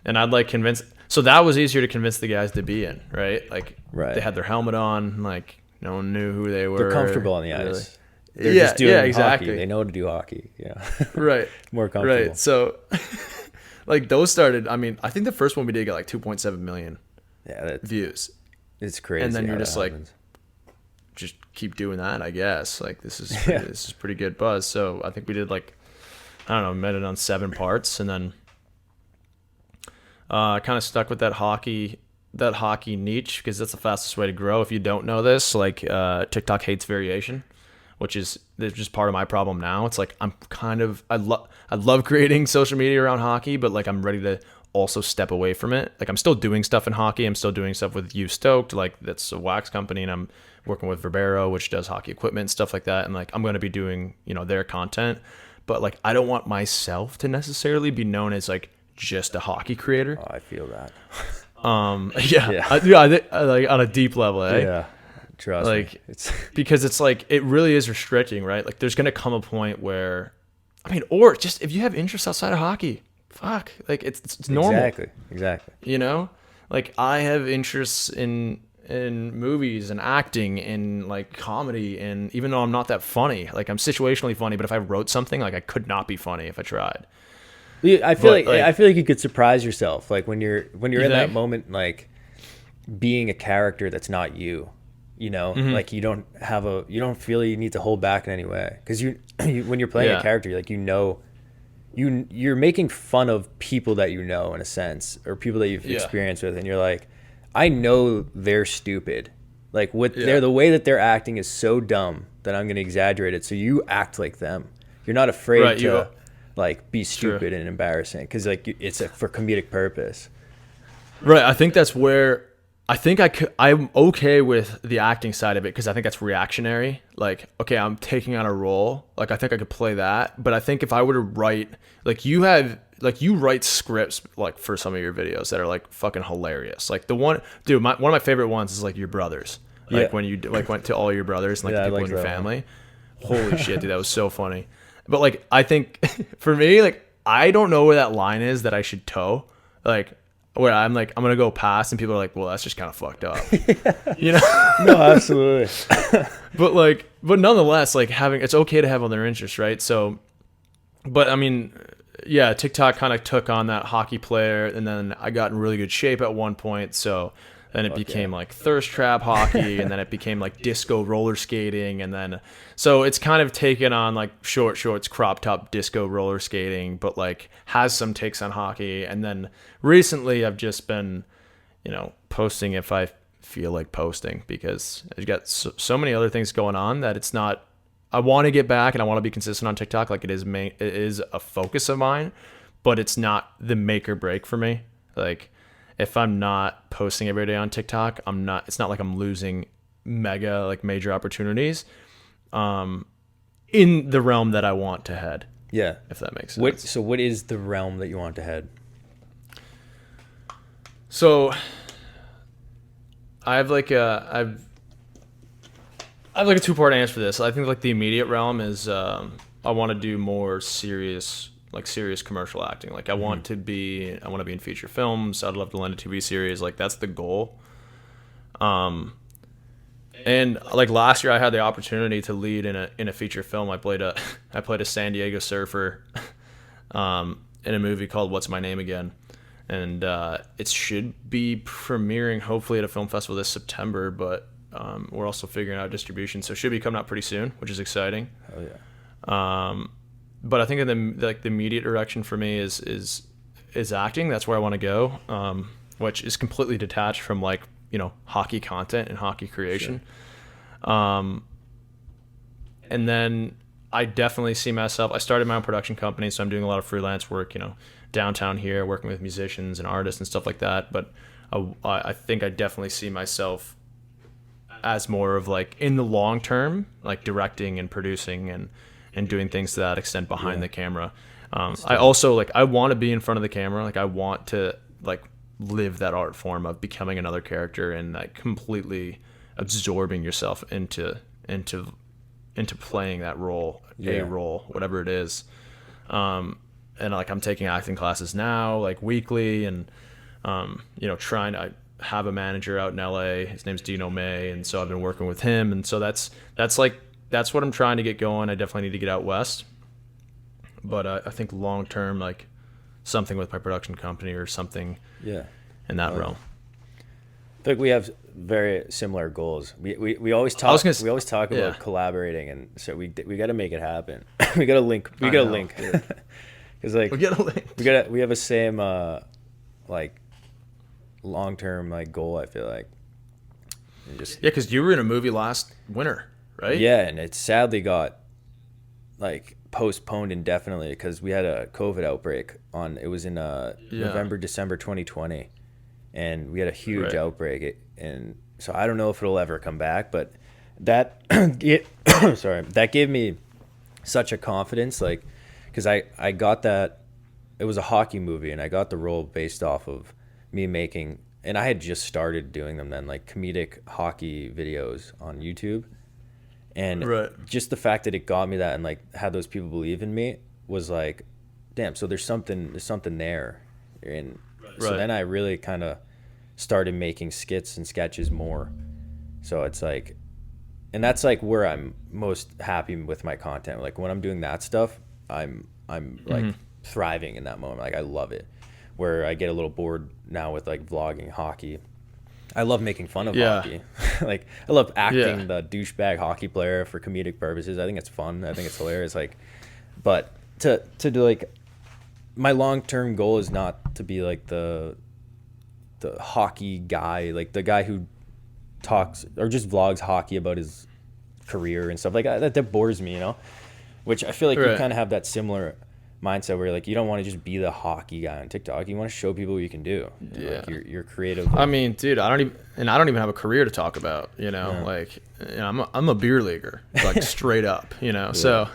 and I'd like convince. So that was easier to convince the guys to be in, right? Like they had their helmet on, like no one knew who they were. They're comfortable on the ice. They're just doing exactly. Hockey. They know how to do hockey. Yeah, right. More comfortable. Right. So, like those started. I mean, I think the first one we did got like 2.7 million views. It's crazy. And then you're just like, just keep doing that, I guess. Like this is pretty good buzz. So I think we did like, I don't know, made it on 7 parts, and then kind of stuck with that hockey niche because that's the fastest way to grow. If you don't know this, like TikTok hates variation, which is just part of my problem now. It's like I love creating social media around hockey, but like I'm ready to also step away from it. Like I'm still doing stuff in hockey. I'm still doing stuff with U Stoked, like that's a wax company, and I'm working with Verbero, which does hockey equipment and stuff like that. And like I'm going to be doing, their content, but like I don't want myself to necessarily be known as like just a hockey creator. Oh, I feel that. I like on a deep level, eh? Yeah. Trust me. It's because it's like it really is restricting, right? Like there's going to come a point where or just if you have interests outside of hockey, fuck, like it's normal. Exactly. Like I have interests in movies and acting and like comedy, and even though I'm not that funny, like I'm situationally funny, but if I wrote something, like I could not be funny if I tried. I feel like you could surprise yourself, like when you're in that moment, like being a character that's not you. Like you don't feel you need to hold back in any way, because when you're playing a character, like you're making fun of people that in a sense, or people that you've experienced with, and you're like, I know they're stupid, like they're the way that they're acting is so dumb that I'm gonna exaggerate it, so you act like them. You're not afraid to like be stupid and embarrassing, because like it's for comedic purpose. Right. I think that's where I'm okay with the acting side of it, because I think that's reactionary. Like, okay, I'm taking on a role. Like, I think I could play that. But I think if I were to write, like you write scripts like for some of your videos that are like fucking hilarious. Like one of my favorite ones is like your brothers. Like when you like went to all your brothers and like the people in your family. Holy shit, dude, that was so funny. But like, I think for me, like, I don't know where that line is that I should toe. Like, where I'm like, I'm gonna go past, and people are like, well, that's just kind of fucked up. No, absolutely. but nonetheless, like it's okay to have other interests, right? So, but I mean, yeah, TikTok kind of took on that hockey player, and then I got in really good shape at one point, so then it became like thirst trap hockey, and then it became like disco roller skating, and then so it's kind of taken on like short shorts, crop top, disco roller skating, but like has some takes on hockey. And then recently I've just been, posting if I feel like posting, because I've got so many other things going on that it's not. I want to get back and I want to be consistent on TikTok. Like it is a focus of mine, but it's not the make or break for me. Like, if I'm not posting every day on TikTok, it's not like I'm losing major opportunities in the realm that I want to head. Yeah. If that makes sense. So what is the realm that you want to head? So I have like I have like a two-part answer for this. I think like the immediate realm is I want to do more serious commercial acting. Like I want to be in feature films. I'd love to land a TV series. Like that's the goal. And like last year I had the opportunity to lead in a feature film. I played a San Diego surfer in a movie called What's My Name Again. And it should be premiering hopefully at a film festival this September, but we're also figuring out distribution, so it should be coming out pretty soon, which is exciting. Oh yeah. But I think in the immediate direction for me is acting. That's where I want to go, which is completely detached from like hockey content and hockey creation. Sure. And then I definitely see myself. I started my own production company, so I'm doing a lot of freelance work, downtown here, working with musicians and artists and stuff like that. But I think I definitely see myself as more of like in the long term, like directing and producing and doing things to that extent behind the camera. I also like I want to be in front of the camera. Like I want to like live that art form of becoming another character and like completely absorbing yourself into playing that role, a role, whatever it is. And like I'm taking acting classes now, like weekly, and trying to. I have a manager out in LA. His name's Dino May, and so I've been working with him, and so that's what I'm trying to get going. I definitely need to get out west, but I think long term, like something with my production company or something, in that realm. I think we have very similar goals. We always talk. We always talk about collaborating, and so we got to make it happen. we got to link. We got to link. Because like we have a same like long-term like goal. I feel like. Because you were in a movie last winter, right? Yeah, and it sadly got like postponed indefinitely because we had a COVID outbreak it was in November, December 2020, and we had a huge outbreak. And so I don't know if it'll ever come back, but that that gave me such a confidence, like, because I got that it was a hockey movie, and I got the role based off of me making, and I had just started doing them then, like comedic hockey videos on YouTube. And just the fact that it got me that and like had those people believe in me was like, damn, so there's something there. And so then I really kind of started making skits and sketches more. So it's like, and that's like where I'm most happy with my content. Like when I'm doing that stuff, I'm like thriving in that moment. Like I love it. Where I get a little bored now with like vlogging hockey. I love making fun of hockey. Like I love acting the douchebag hockey player for comedic purposes. I think it's fun. I think it's hilarious. Like, but to do like, my long-term goal is not to be like the hockey guy, like the guy who talks or just vlogs hockey about his career and stuff like that. That bores me, which I feel like you kind of have that similar mindset where like you don't want to just be the hockey guy on TikTok. You want to show people what you can do. Like you're creative. I mean, dude, I don't even have a career to talk about. Like I'm a beer leaguer, like straight up. So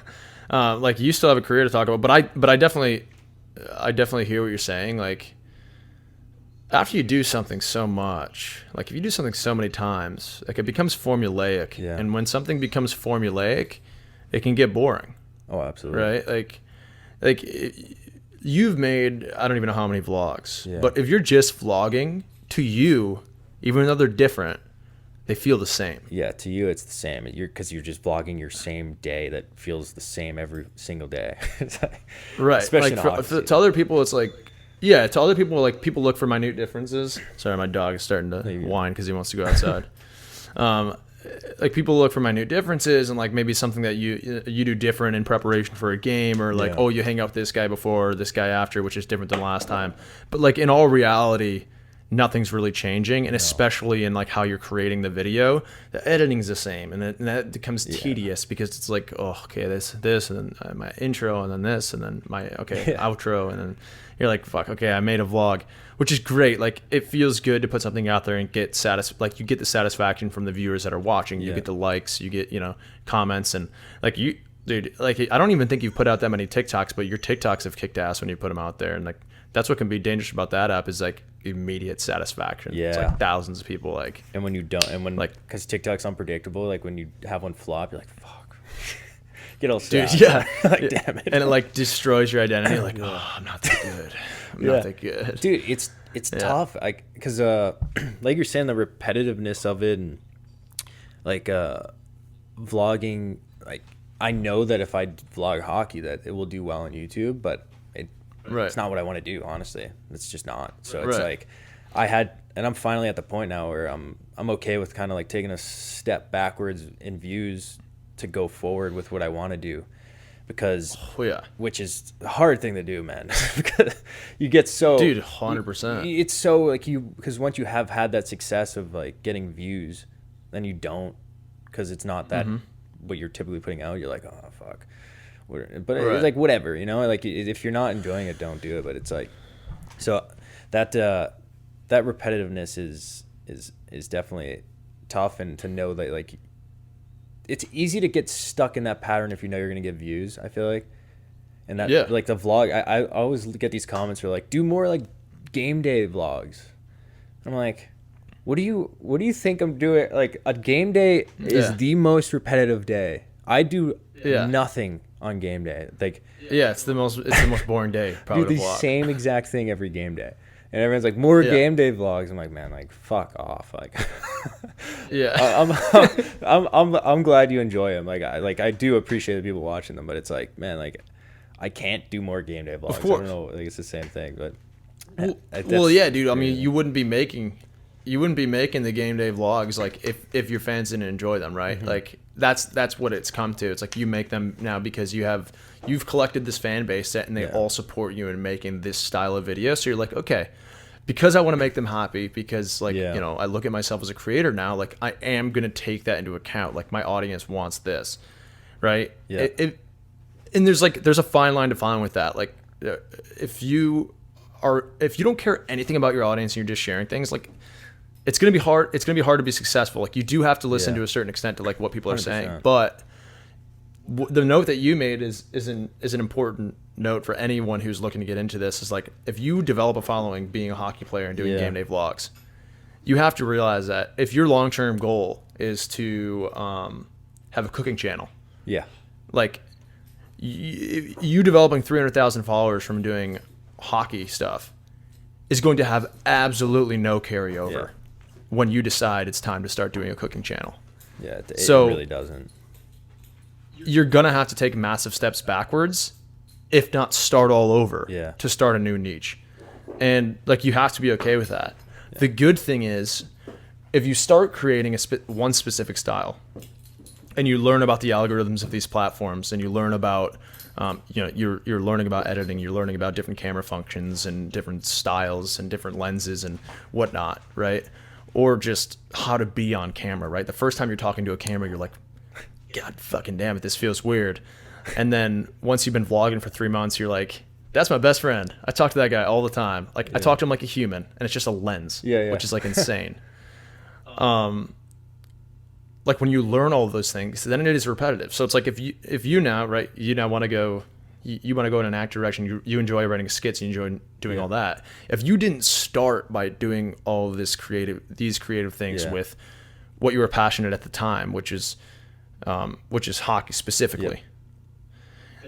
like you still have a career to talk about, but I definitely hear what you're saying. Like after you do something so much, like if you do something so many times, like it becomes formulaic. Yeah. And when something becomes formulaic, it can get boring. Oh, absolutely. Right? Like you've made, I don't even know how many vlogs, but if you're just vlogging, to you, even though they're different, they feel the same. Yeah, to you it's the same. Because you're just vlogging your same day that feels the same every single day. Right. Especially like to other people, it's like, to other people, like people look for minute differences. Sorry, my dog is starting to whine because he wants to go outside. Like people look for minute differences and like maybe something that you do different in preparation for a game, or like you hang out with this guy before, this guy after, which is different than last time. But like in all reality, nothing's really changing, and especially in like how you're creating the video, the editing's the same, and that becomes tedious because it's like, oh, okay, this and then my intro and then this and then my outro, and then you're like, fuck, okay, I made a vlog, which is great. Like it feels good to put something out there and get like you get the satisfaction from the viewers that are watching. You get the likes, you get comments, and like you, dude, like I don't even think you've put out that many TikToks, but your TikToks have kicked ass when you put them out there, and like that's what can be dangerous about that app is like immediate satisfaction. Yeah. It's like thousands of people like, And when you don't, and when like, because TikTok's unpredictable, like when you have one flop, you're like, fuck, get all sad. dude, yeah, like damn it, and it like destroys your identity. Like, oh, I'm not that good. I'm not that good, dude. It's tough, like because like you're saying, the repetitiveness of it, and like vlogging. Like I know that if I vlog hockey, that it will do well on YouTube, but it's not what I want to do. Honestly, it's just not. So it's like and I'm finally at the point now where I'm okay with kind of like taking a step backwards in views to go forward with what I want to do, because which is a hard thing to do, man. Because you get so, dude, 100%. It's so like because once you have had that success of like getting views, then you don't, because it's not that what you're typically putting out. You're like, oh fuck. But it's like whatever, you know, like if you're not enjoying it, don't do it. But it's like, so that repetitiveness is definitely tough, and to know that like it's easy to get stuck in that pattern if you know you're gonna get views, I feel like. And that like the vlog, I always get these comments where like, do more like game day vlogs. I'm like, what do you think I'm doing? Like a game day is the most repetitive day. I do nothing on game day. Like it's the most boring day probably. Do the same exact thing every game day, and everyone's like, more game day vlogs. I'm like, man, like fuck off. Like I'm glad you enjoy them. Like I do appreciate the people watching them, but it's like, man, like I can't do more game day vlogs. I don't know, like it's the same thing, but well yeah, dude, I mean, you wouldn't be making the game day vlogs like if your fans didn't enjoy them, right? Like that's what it's come to. It's like you make them now because you've collected this fan base set, and they all support you in making this style of video. So you're like, okay, because I want to make them happy, because like, you know, I look at myself as a creator now, like I am going to take that into account. Like my audience wants this, right? Yeah. And there's a fine line to find with that. Like if you don't care anything about your audience and you're just sharing things, like it's going to be hard. It's going to be hard to be successful. Like you do have to listen to a certain extent to like what people are 100%. Saying. But the note that you made is an important note for anyone who's looking to get into this. Is like, if you develop a following being a hockey player and doing game day vlogs, you have to realize that if your long-term goal is to have a cooking channel, like you developing 300,000 followers from doing hockey stuff is going to have absolutely no carryover when you decide it's time to start doing a cooking channel. Yeah, it really doesn't. You're going to have to take massive steps backwards, if not start all over to start a new niche. And like, you have to be okay with that. Yeah. The good thing is, if you start creating one specific style and you learn about the algorithms of these platforms, and you learn about, you're learning about editing, you're learning about different camera functions and different styles and different lenses and whatnot, right? Or just how to be on camera, right? The first time you're talking to a camera, you're like, God fucking damn it, this feels weird. And then once you've been vlogging for 3 months, you're like, that's my best friend. I talk to that guy all the time. Like I talk to him like a human, and it's just a lens, which is like insane. Like when you learn all of those things, then it is repetitive. So it's like if you now, right, you now want to go, you want to go in an actor direction, you enjoy writing skits, you enjoy doing all that. If you didn't start by doing all of these creative things with what you were passionate at the time, which is hockey specifically,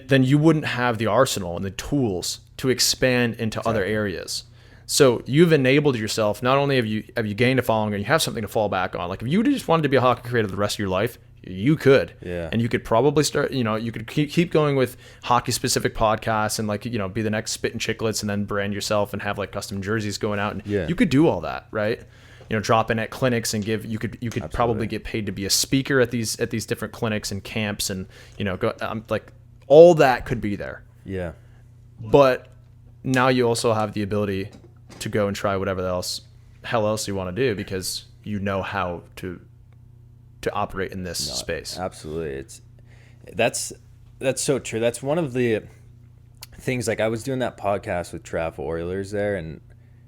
then you wouldn't have the arsenal and the tools to expand into other areas. So you've enabled yourself. Not only have you gained a following and you have something to fall back on. Like if you just wanted to be a hockey creator the rest of your life, you could. Yeah. And you could probably start, you could keep going with hockey specific podcasts and like, be the next Spit and Chicklets, and then brand yourself and have like custom jerseys going out. And you could do all that, right? Drop in at clinics and you could probably get paid to be a speaker at these different clinics and camps, and go like all that could be there. Yeah. But now you also have the ability to go and try whatever hell else you want to do, because you know how to operate in this space. Absolutely. That's so true. That's one of the things. Like I was doing that podcast with Trav Oilers there, and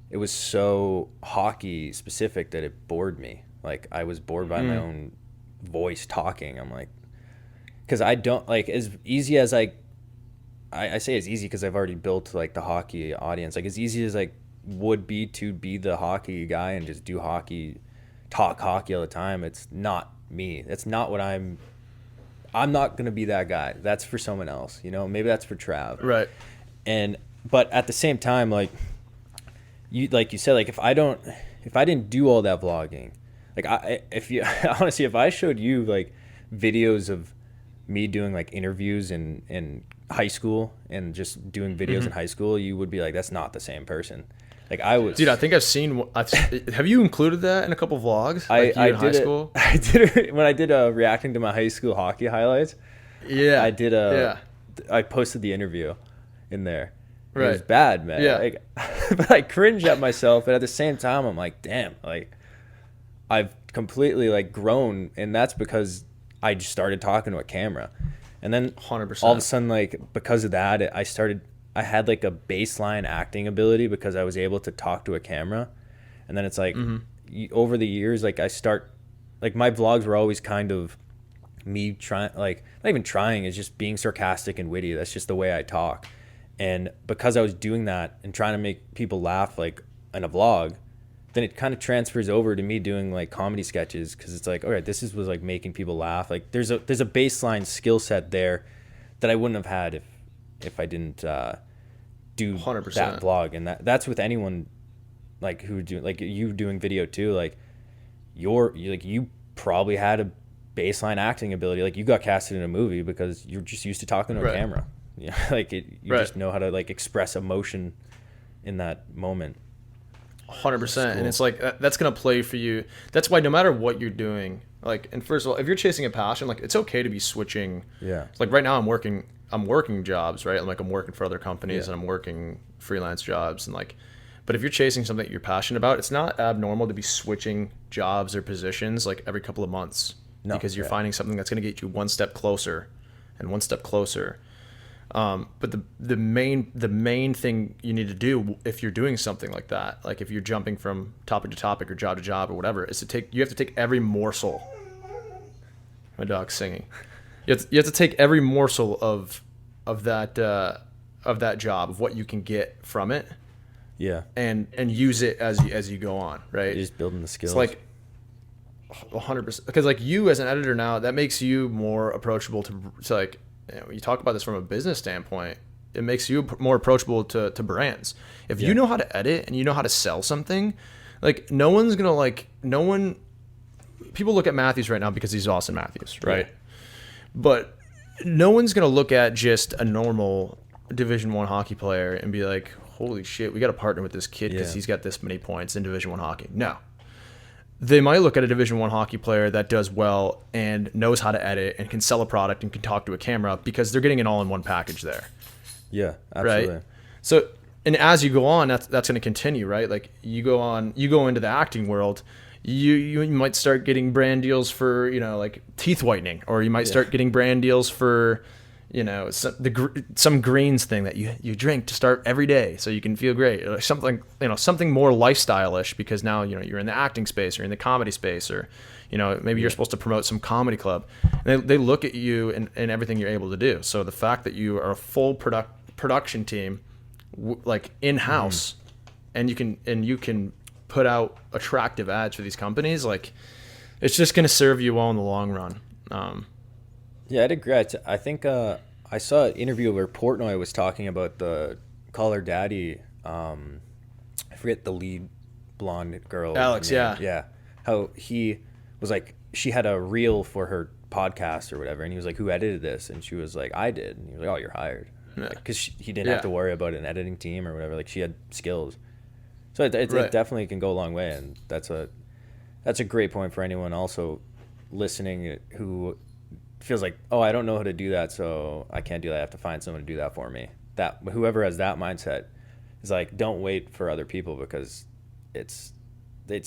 it was so hockey specific that it bored me. Like I was bored by my own voice talking. I'm like, because I don't like as easy as I say it's easy because I've already built like the hockey audience. Like as easy as like would be to be the hockey guy and just do hockey, talk hockey all the time. It's not me. That's not what I'm not going to be that guy. That's for someone else, you know? Maybe that's for Trav. Right. But at the same time, like you said, like if I didn't do all that vlogging, like honestly, if I showed you like videos of me doing like interviews in high school and just doing videos in high school, you would be like, that's not the same person. Like I was, Dude, I think I've seen. Have you included that in a couple vlogs? Like I in high school. I did it when I did reacting to my high school hockey highlights. Yeah, I did I posted the interview in there. It Right. was bad, man. Yeah. Like, but I cringe at myself, and at the same time, I'm like, damn, like I've completely like grown, and that's because I just started talking to a camera, and then 100%. all of a sudden, like because of that, I had like a baseline acting ability because I was able to talk to a camera, and then it's like over the years, like like my vlogs were always kind of me trying, like not even trying, it's just being sarcastic and witty. That's just the way I talk. And because I was doing that and trying to make people laugh like in a vlog, then it kind of transfers over to me doing like comedy sketches, because it's like, all right, was like making people laugh. Like there's a baseline skill set there that I wouldn't have had if I didn't do 100%. that vlog. And that's with anyone like who do like you doing video too. Like you probably had a baseline acting ability. Like you got casted in a movie because you're just used to talking to a camera. Yeah, like you just know how to like express emotion in that moment. 100%. And it's like that's gonna play for you. That's why no matter what you're doing, like, and first of all, if you're chasing a passion, like it's okay to be switching. Yeah. Like right now, I'm working jobs, right? I'm working for other companies and I'm working freelance jobs, and like, but if you're chasing something that you're passionate about, it's not abnormal to be switching jobs or positions like every couple of months, because you're finding something that's gonna get you one step closer and one step closer. But the main thing you need to do if you're doing something like that, like if you're jumping from topic to topic or job to job or whatever, is you have to take every morsel. My dog's singing. You have to take every morsel of that job, of what you can get from it. Yeah. And use it as you go on, right? You're just building the skills. It's like 100%, because like you as an editor now, that makes you more approachable to like. You talk about this from a business standpoint, it makes you more approachable to brands. If you know how to edit and you know how to sell something, like people look at Matthews right now because he's Austin Matthews, right? Yeah. But no one's going to look at just a normal Division I hockey player and be like, holy shit, we got to partner with this kid because he's got this many points in Division I hockey. No. They might look at a Division I hockey player that does well and knows how to edit and can sell a product and can talk to a camera, because they're getting an all-in-one package there. Yeah, absolutely. Right? So, and as you go on, that's going to continue, right? Like you go into the acting world, you might start getting brand deals for, like teeth whitening, or you might start getting brand deals for, some greens thing that you drink to start every day so you can feel great, or something more lifestyle-ish, because now you're in the acting space or in the comedy space, or maybe you're supposed to promote some comedy club, and they look at you and everything you're able to do. So the fact that you are a full production team, like in-house, and you can put out attractive ads for these companies, like it's just going to serve you well in the long run. Yeah, I'd agree. I think I saw an interview where Portnoy was talking about the Call Her Daddy. I forget the lead blonde girl. Alex, yeah. How he was like, she had a reel for her podcast or whatever, and he was like, "Who edited this?" And she was like, "I did." And he was like, "Oh, you're hired," because he didn't have to worry about an editing team or whatever. Like she had skills, so it definitely can go a long way, and that's a great point for anyone also listening who feels like, oh, I don't know how to do that, so I can't do that. I have to find someone to do that for me. That whoever has that mindset is like, don't wait for other people, because it's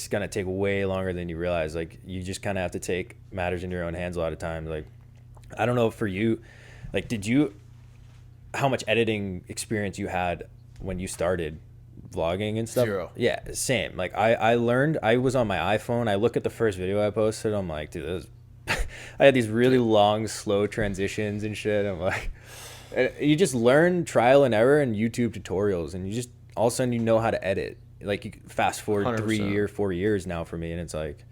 gonna take way longer than you realize. Like you just kind of have to take matters into your own hands a lot of times. Like I don't know for you, like how much editing experience you had when you started vlogging and stuff? 0. Yeah, same. Like I learned, I was on my iPhone. I look at the first video I posted. I'm like, dude, this I had these really long, slow transitions and shit. I'm like, you just learn trial and error and YouTube tutorials, and you just all of a sudden you know how to edit. like you fast forward 100%. 4 years now for me, and it's like,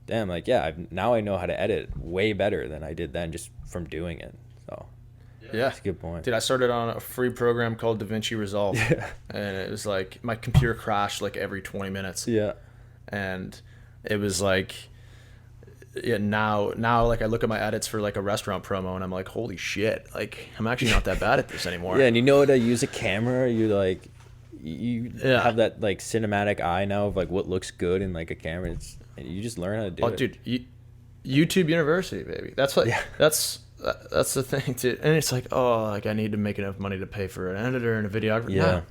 damn, like, yeah, now I know how to edit way better than I did then just from doing it. So Yeah. that's a good point. Dude, I started on a free program called DaVinci Resolve. Yeah. And it was like my computer crashed like every 20 minutes. Yeah. And it was like, yeah, now like I look at my edits for like a restaurant promo and I'm like, holy shit, like I'm actually not that bad at this anymore. Yeah, and you know how to use a camera. You like, you have that like cinematic eye now of like what looks good in like a camera. And you just learn how to do it. Dude, YouTube University, baby. That's what. Yeah. That's the thing, too. And it's like, oh, like I need to make enough money to pay for an editor and a videographer. Yeah. No.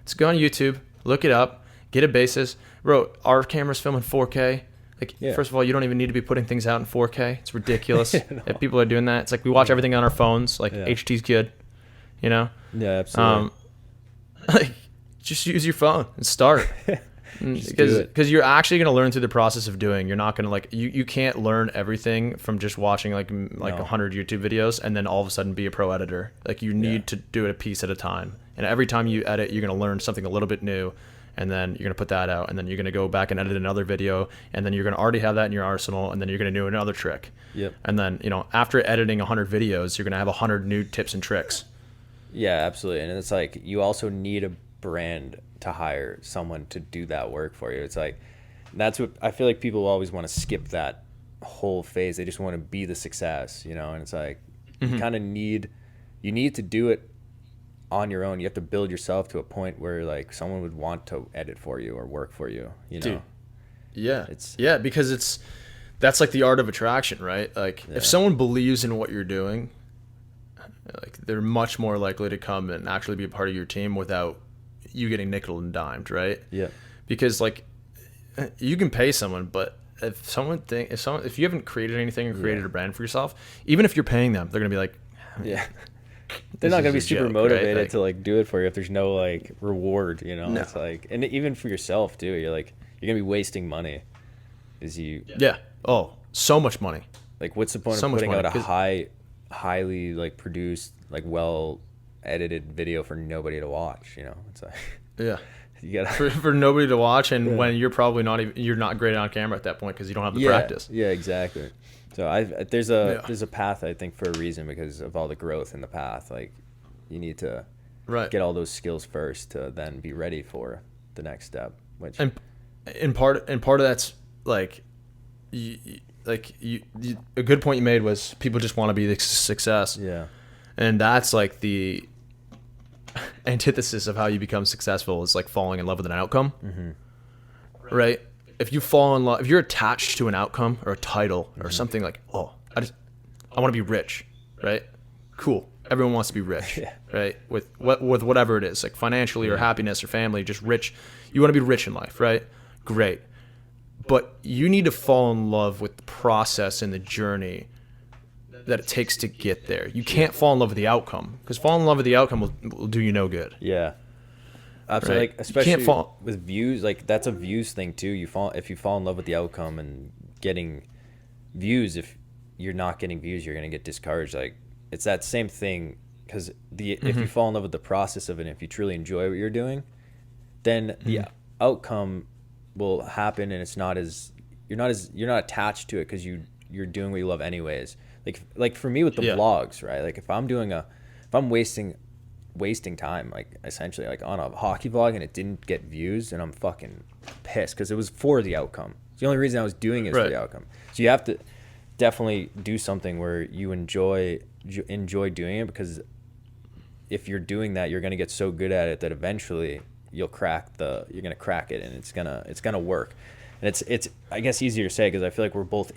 Just go on YouTube, look it up, get a basis. Bro, our camera's filming 4K. Like, first of all, you don't even need to be putting things out in 4K. It's ridiculous. No. If people are doing that, it's like we watch everything on our phones. Like HD's good, you know. Yeah, absolutely. Like, just use your phone and start. Because you're actually going to learn through the process of doing. You're not going to like you can't learn everything from just watching like 100 YouTube videos and then all of a sudden be a pro editor. Like you need to do it a piece at a time. And every time you edit, you're going to learn something a little bit new. And then you're going to put that out, and then you're going to go back and edit another video, and then you're going to already have that in your arsenal, and then you're going to do another trick. Yep. And then, after editing 100 videos, you're going to have 100 new tips and tricks. Yeah, absolutely. And it's like you also need a brand to hire someone to do that work for you. It's like that's what I feel like people always want to skip that whole phase. They just want to be the success, and it's like you kind of need to do it on your own. You have to build yourself to a point where like someone would want to edit for you or work for you, Dude. Yeah. Because that's like the art of attraction, right? Like if someone believes in what you're doing, like they're much more likely to come and actually be a part of your team without you getting nickel and dimed, right? Yeah. Because like you can pay someone, but if you haven't created anything or created a brand for yourself, even if you're paying them, they're gonna be like, they're not gonna be super joke, motivated right? to like do it for you if there's no like reward, No. It's like, and even for yourself too, you're gonna be wasting money. So much money. Like, what's the point So of much putting money, out a highly like produced, like well edited video for nobody to watch? It's like you gotta for nobody to watch, and when you're probably you're not great on camera at that point because you don't have the practice. Yeah, exactly. So there's a path, I think, for a reason, because of all the growth in the path. Like you need to get all those skills first to then be ready for the next step. Which and part of that's like a good point you made was people just want to be the success. Yeah. And that's like the antithesis of how you become successful is like falling in love with an outcome. Mm-hmm. Right? If you fall in love, if you're attached to an outcome or a title or something like, I want to be rich, right? Cool. Everyone wants to be rich, right? With whatever it is, like financially or happiness or family, just rich. You want to be rich in life, right? Great. But you need to fall in love with the process and the journey that it takes to get there. You can't fall in love with the outcome, because falling in love with the outcome will do you no good. Yeah. Absolutely. Right? Like, especially you can't fall with views, like that's a views thing too. If you fall in love with the outcome and getting views, if you're not getting views, you're gonna get discouraged. Like it's that same thing, because if you fall in love with the process of it, and if you truly enjoy what you're doing, then the outcome will happen, and you're not attached to it because you're doing what you love anyways. Like for me with the vlogs, right? Like if I'm wasting time, like essentially like on a hockey vlog and it didn't get views, and I'm fucking pissed because it was for the outcome. It's the only reason I was doing it is for the outcome. So you have to definitely do something where you enjoy doing it, because if you're doing that, you're gonna get so good at it that eventually you're gonna crack it, and it's gonna work. And it's I guess easier to say because I feel like we're both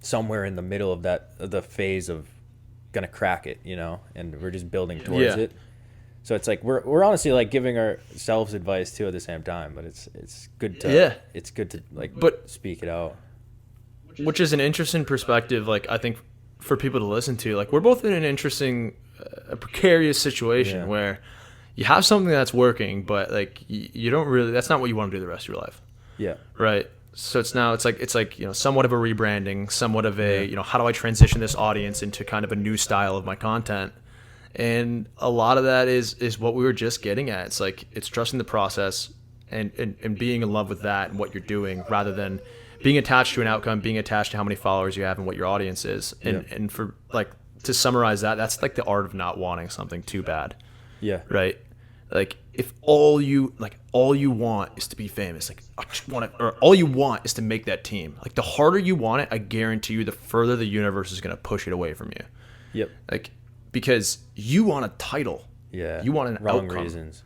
somewhere in the middle of the phase of gonna crack it, and we're just building towards it. So it's like we're honestly like giving ourselves advice too at the same time, but it's good to like speak it out. Which is an interesting perspective, like I think for people to listen to. Like we're both in an interesting, a precarious situation where you have something that's working, but like you don't really. That's not what you want to do the rest of your life. Yeah. Right. So it's like somewhat of a rebranding, somewhat of a how do I transition this audience into kind of a new style of my content, and a lot of that is what we were just getting at. It's like it's trusting the process and being in love with that and what you're doing, rather than being attached to an outcome, being attached to how many followers you have and what your audience is. And for like, to summarize that, that's like the art of not wanting something too bad. Yeah. Right. Like, if all you want is to be famous, like, I just want it, or all you want is to make that team, like, the harder you want it, I guarantee you, the further the universe is going to push it away from you. Yep. Like, because you want a title. Yeah. You want an wrong outcome. reasons.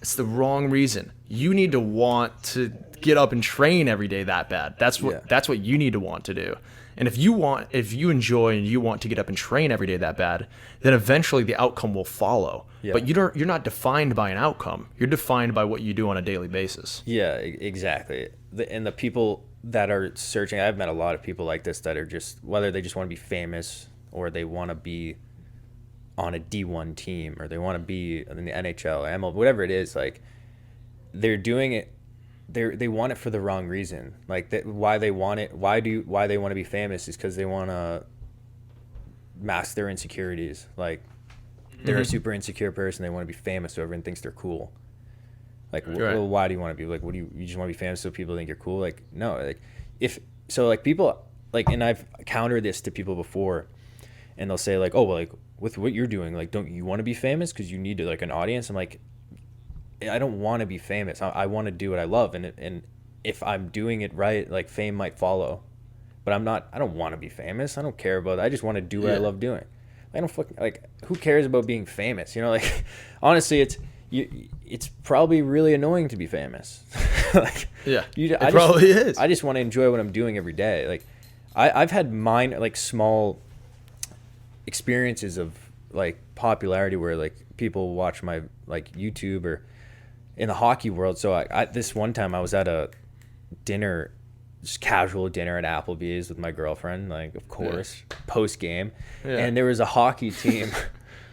It's the wrong reason. You need to want to get up and train every day that bad. That's what you need to want to do. And if you enjoy and you want to get up and train every day that bad, then eventually the outcome will follow. Yeah. But you're not defined by an outcome. You're defined by what you do on a daily basis. Yeah, exactly. And the people that are searching, I've met a lot of people like this that are just, whether they just want to be famous or they want to be on a D1 team or they want to be in the NHL, MLB, whatever it is, like, they're doing it. They want it for the wrong reason. Like, why they want it, why they want to be famous is because they want to mask their insecurities. Like, they're a super insecure person. They want to be famous so everyone thinks they're cool. Like, well, why do you want to be, like, you just want to be famous so people think you're cool? Like, no. Like, people, like, and I've countered this to people before, and they'll say, like, oh, well, like, with what you're doing, like, don't you want to be famous because you need, like, an audience? I'm like, I don't want to be famous. I want to do what I love, and if I'm doing it right, like, fame might follow. But I don't want to be famous. I don't care about it. I just want to do what I love doing. I don't fucking, like, who cares about being famous? You know, like, honestly, it's probably really annoying to be famous. Like, it probably is. I just want to enjoy what I'm doing every day. Like, I've had like, small experiences of, like, popularity where, like, people watch my, like, YouTube or in the hockey world. So I this one time I was at a dinner, just casual dinner at Applebee's with my girlfriend, like, of course, post game, and there was a hockey team,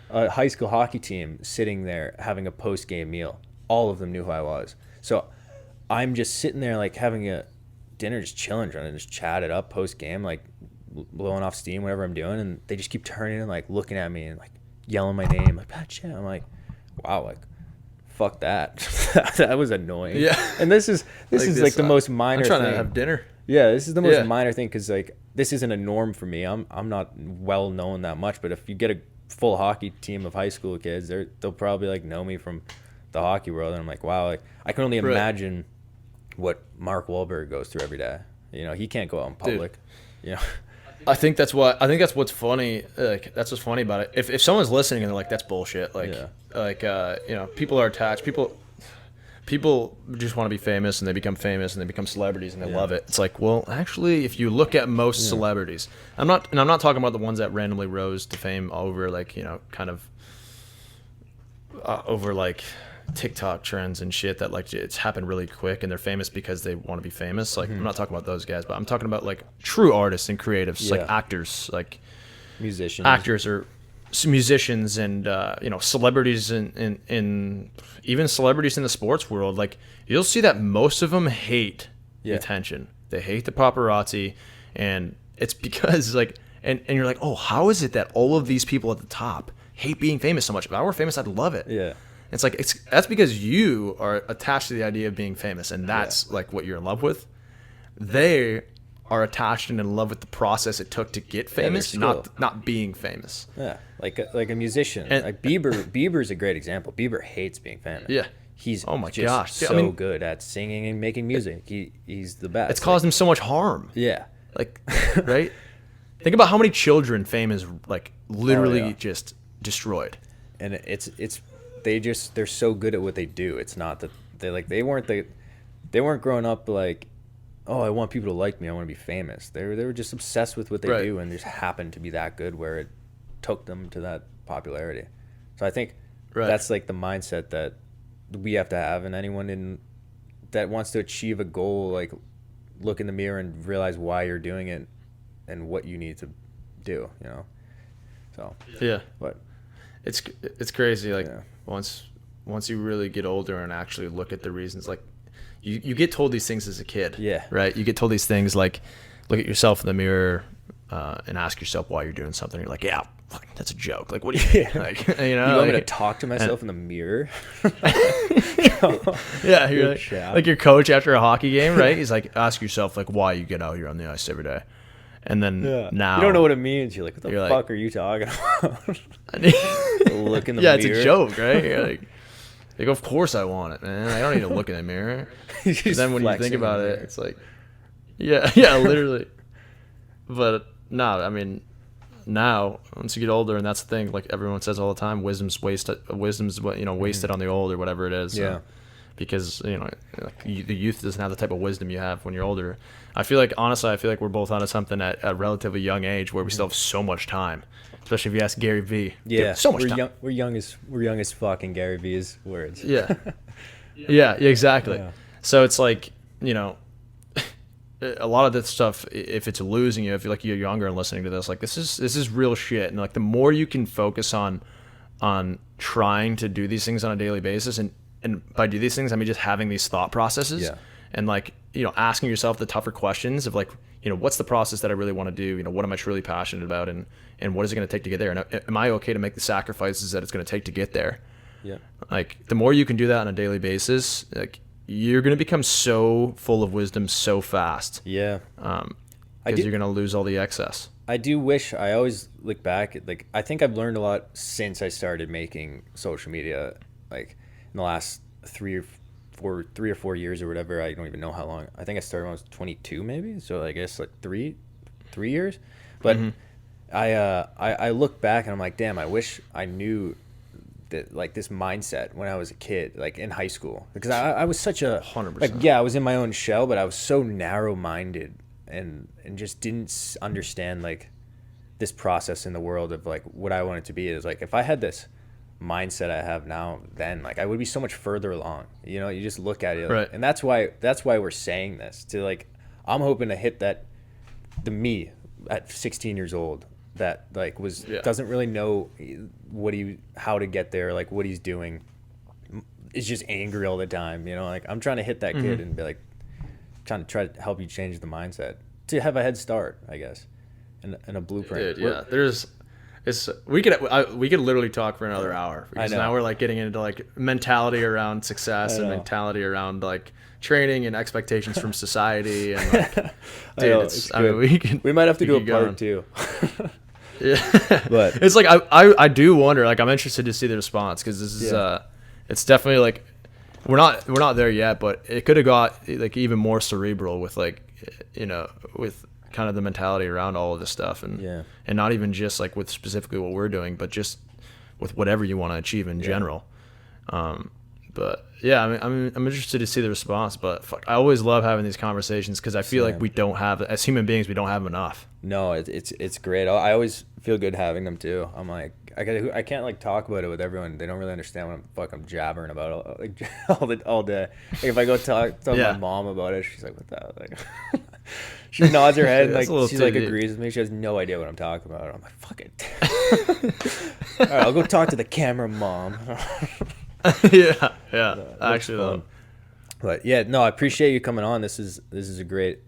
a high school hockey team sitting there having a post game meal. All of them knew who I was. So I'm just sitting there, like, having a dinner, just chilling, trying to just chat it up post game, like, blowing off steam, whatever I'm doing, and they just keep turning and, like, looking at me and, like, yelling my name, like, Pat Shea. I'm like, wow, like, fuck that. That was annoying. Yeah. And this is like the most minor thing. I'm trying to have dinner. Yeah, this is the most minor thing because, like, this isn't a norm for me. I'm not well known that much, but if you get a full hockey team of high school kids, they'll probably, like, know me from the hockey world, and I'm like, wow, like, I can only imagine what Mark Wahlberg goes through every day. You know, he can't go out in public. Dude. You know. I think that's what's funny. Like, that's what's funny about it. If someone's listening and they're like, "That's bullshit," like, you know, people are attached. People just want to be famous, and they become famous, and they become celebrities, and they love it. It's like, well, actually, if you look at most celebrities, I'm not talking about the ones that randomly rose to fame over, like, you know, kind of over, like, TikTok trends and shit that, like, it's happened really quick and they're famous because they want to be famous. Like, I'm not talking about those guys, but I'm talking about, like, true artists and creatives, like actors, like actors or musicians, and you know, celebrities in even celebrities in the sports world. Like, you'll see that most of them hate the attention. They hate the paparazzi, and it's because, like, and you're like, oh, how is it that all of these people at the top hate being famous so much? If I were famous, I'd love it. Yeah. It's like, that's because you are attached to the idea of being famous, and that's like what you're in love with. They are attached and in love with the process it took to get famous, not being famous. Yeah, like a musician. And, like, Bieber's a great example. Bieber hates being famous. Yeah, he's so good at singing and making music. He's the best. It's caused him so much harm. Yeah, like, right. Think about how many children fame has, like, literally just destroyed. And they're so good at what they do. It's not that they weren't growing up like, oh, I want people to like me, I want to be famous. They were just obsessed with what they do, and just happened to be that good where it took them to that popularity. So I think that's, like, the mindset that we have to have, and anyone that wants to achieve a goal, like, look in the mirror and realize why you're doing it and what you need to do, you know. So but it's crazy, like, once you really get older and actually look at the reasons, like, you get told these things as a kid, right? You get told these things like, look at yourself in the mirror, and ask yourself why you're doing something. You're like, yeah, fuck, that's a joke. Like, what do you mean? Like, you know, You want me to like, talk to myself in the mirror? yeah, you're Good like your coach after a hockey game, right? He's like, ask yourself like why you get out here on the ice every day, and then now You don't know what it means. You're like, what the You're fuck like- are you talking about? Look in the yeah, mirror. it's a joke, right? You're like, of course I want it, man. I don't need to look in the mirror. You're And just then when you flexing think in the about it, mirror. it's like, yeah, literally. But no, I mean, now once you get older, and that's the thing, like everyone says all the time, wisdom's wasted on the old or whatever it is. Yeah. Because like the youth doesn't have the type of wisdom you have when you're older. I feel like we're both onto something at a relatively young age where we still have so much time. Especially if you ask Gary Vee. Yeah, Dude, so much time. We're young as fuck in Gary Vee's words. Yeah. Yeah, exactly. Yeah. So it's like, a lot of this stuff, if it's losing you, if you're younger and listening to this, like this is real shit. And like the more you can focus on trying to do these things on a daily basis, and by do these things, I mean just having these thought processes, Yeah. and like, asking yourself the tougher questions of like, what's the process that I really want to do? What am I truly passionate about, and what is it going to take to get there? And am I okay to make the sacrifices that it's going to take to get there? Yeah. Like the more you can do that on a daily basis, like you're going to become so full of wisdom so fast. Yeah. Because you're going to lose all the excess. I do wish, I always look back at, like, I think I've learned a lot since I started making social media, like in the last 3 or 4 years or whatever. I don't even know how long. I think I started when I was 22 maybe. So I guess like three years. But I look back and I'm like, damn, I wish I knew that, like, this mindset when I was a kid, like in high school, because I was such a 100%. like, yeah, I was in my own shell, but I was so narrow-minded and just didn't understand like this process in the world of like what I wanted to be. Is like, if I had this mindset I have now, then like I would be so much further along. You just look at it, Right. and that's why we're saying this to, like, I'm hoping to hit that the me at 16 years old that like doesn't really know how to get there, like what he's doing, is just angry all the time. Like I'm trying to hit that kid and be like, trying to help you change the mindset to have a head start, I guess, and a blueprint. Dude, we could literally talk for another hour, because I know. now we're like getting into like mentality around success and mentality around like training and expectations from society, and like, dude, we might have to do a keep going. part 2. Yeah, But it's like I do wonder. Like I'm interested to see the response, because this is it's definitely like we're not there yet, but it could have got like even more cerebral with like with kind of the mentality around all of this stuff, and not even just like with specifically what we're doing, but just with whatever you want to achieve in general. But yeah, I mean, I'm interested to see the response. But fuck, I always love having these conversations, because I feel like we don't have, as human beings, we don't have enough. no, it's great. I always feel good having them too. I'm like, I can't like talk about it with everyone. They don't really understand what I'm jabbering about all day. Like if I go talk to my mom about it, she's like, what the hell? Like, she nods her head and like she like agrees with me. She has no idea what I'm talking about. I'm like, fuck it. All right, I'll go talk to the camera, mom. yeah. Actually, though. But yeah, no, I appreciate you coming on. This is a great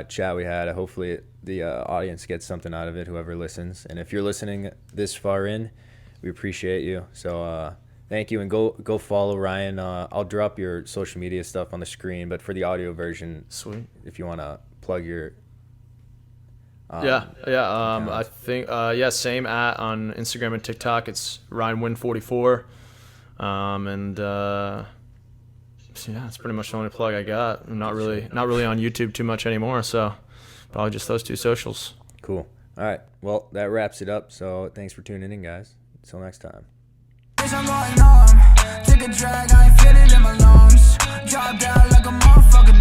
chat we had. Hopefully the audience gets something out of it, whoever listens. And if you're listening this far in, we appreciate you. So thank you, and go follow Ryan. I'll drop your social media stuff on the screen, but for the audio version, Sweet. if you want to plug your I think same on Instagram and TikTok. It's Ryan Winn 44. That's pretty much the only plug I got. I'm not really on YouTube too much anymore, so probably just those 2 socials. Cool. All right. Well, that wraps it up. So thanks for tuning in, guys. Until next time. Take a drag, I ain't feel it in my lungs. Drop down like a motherfucker.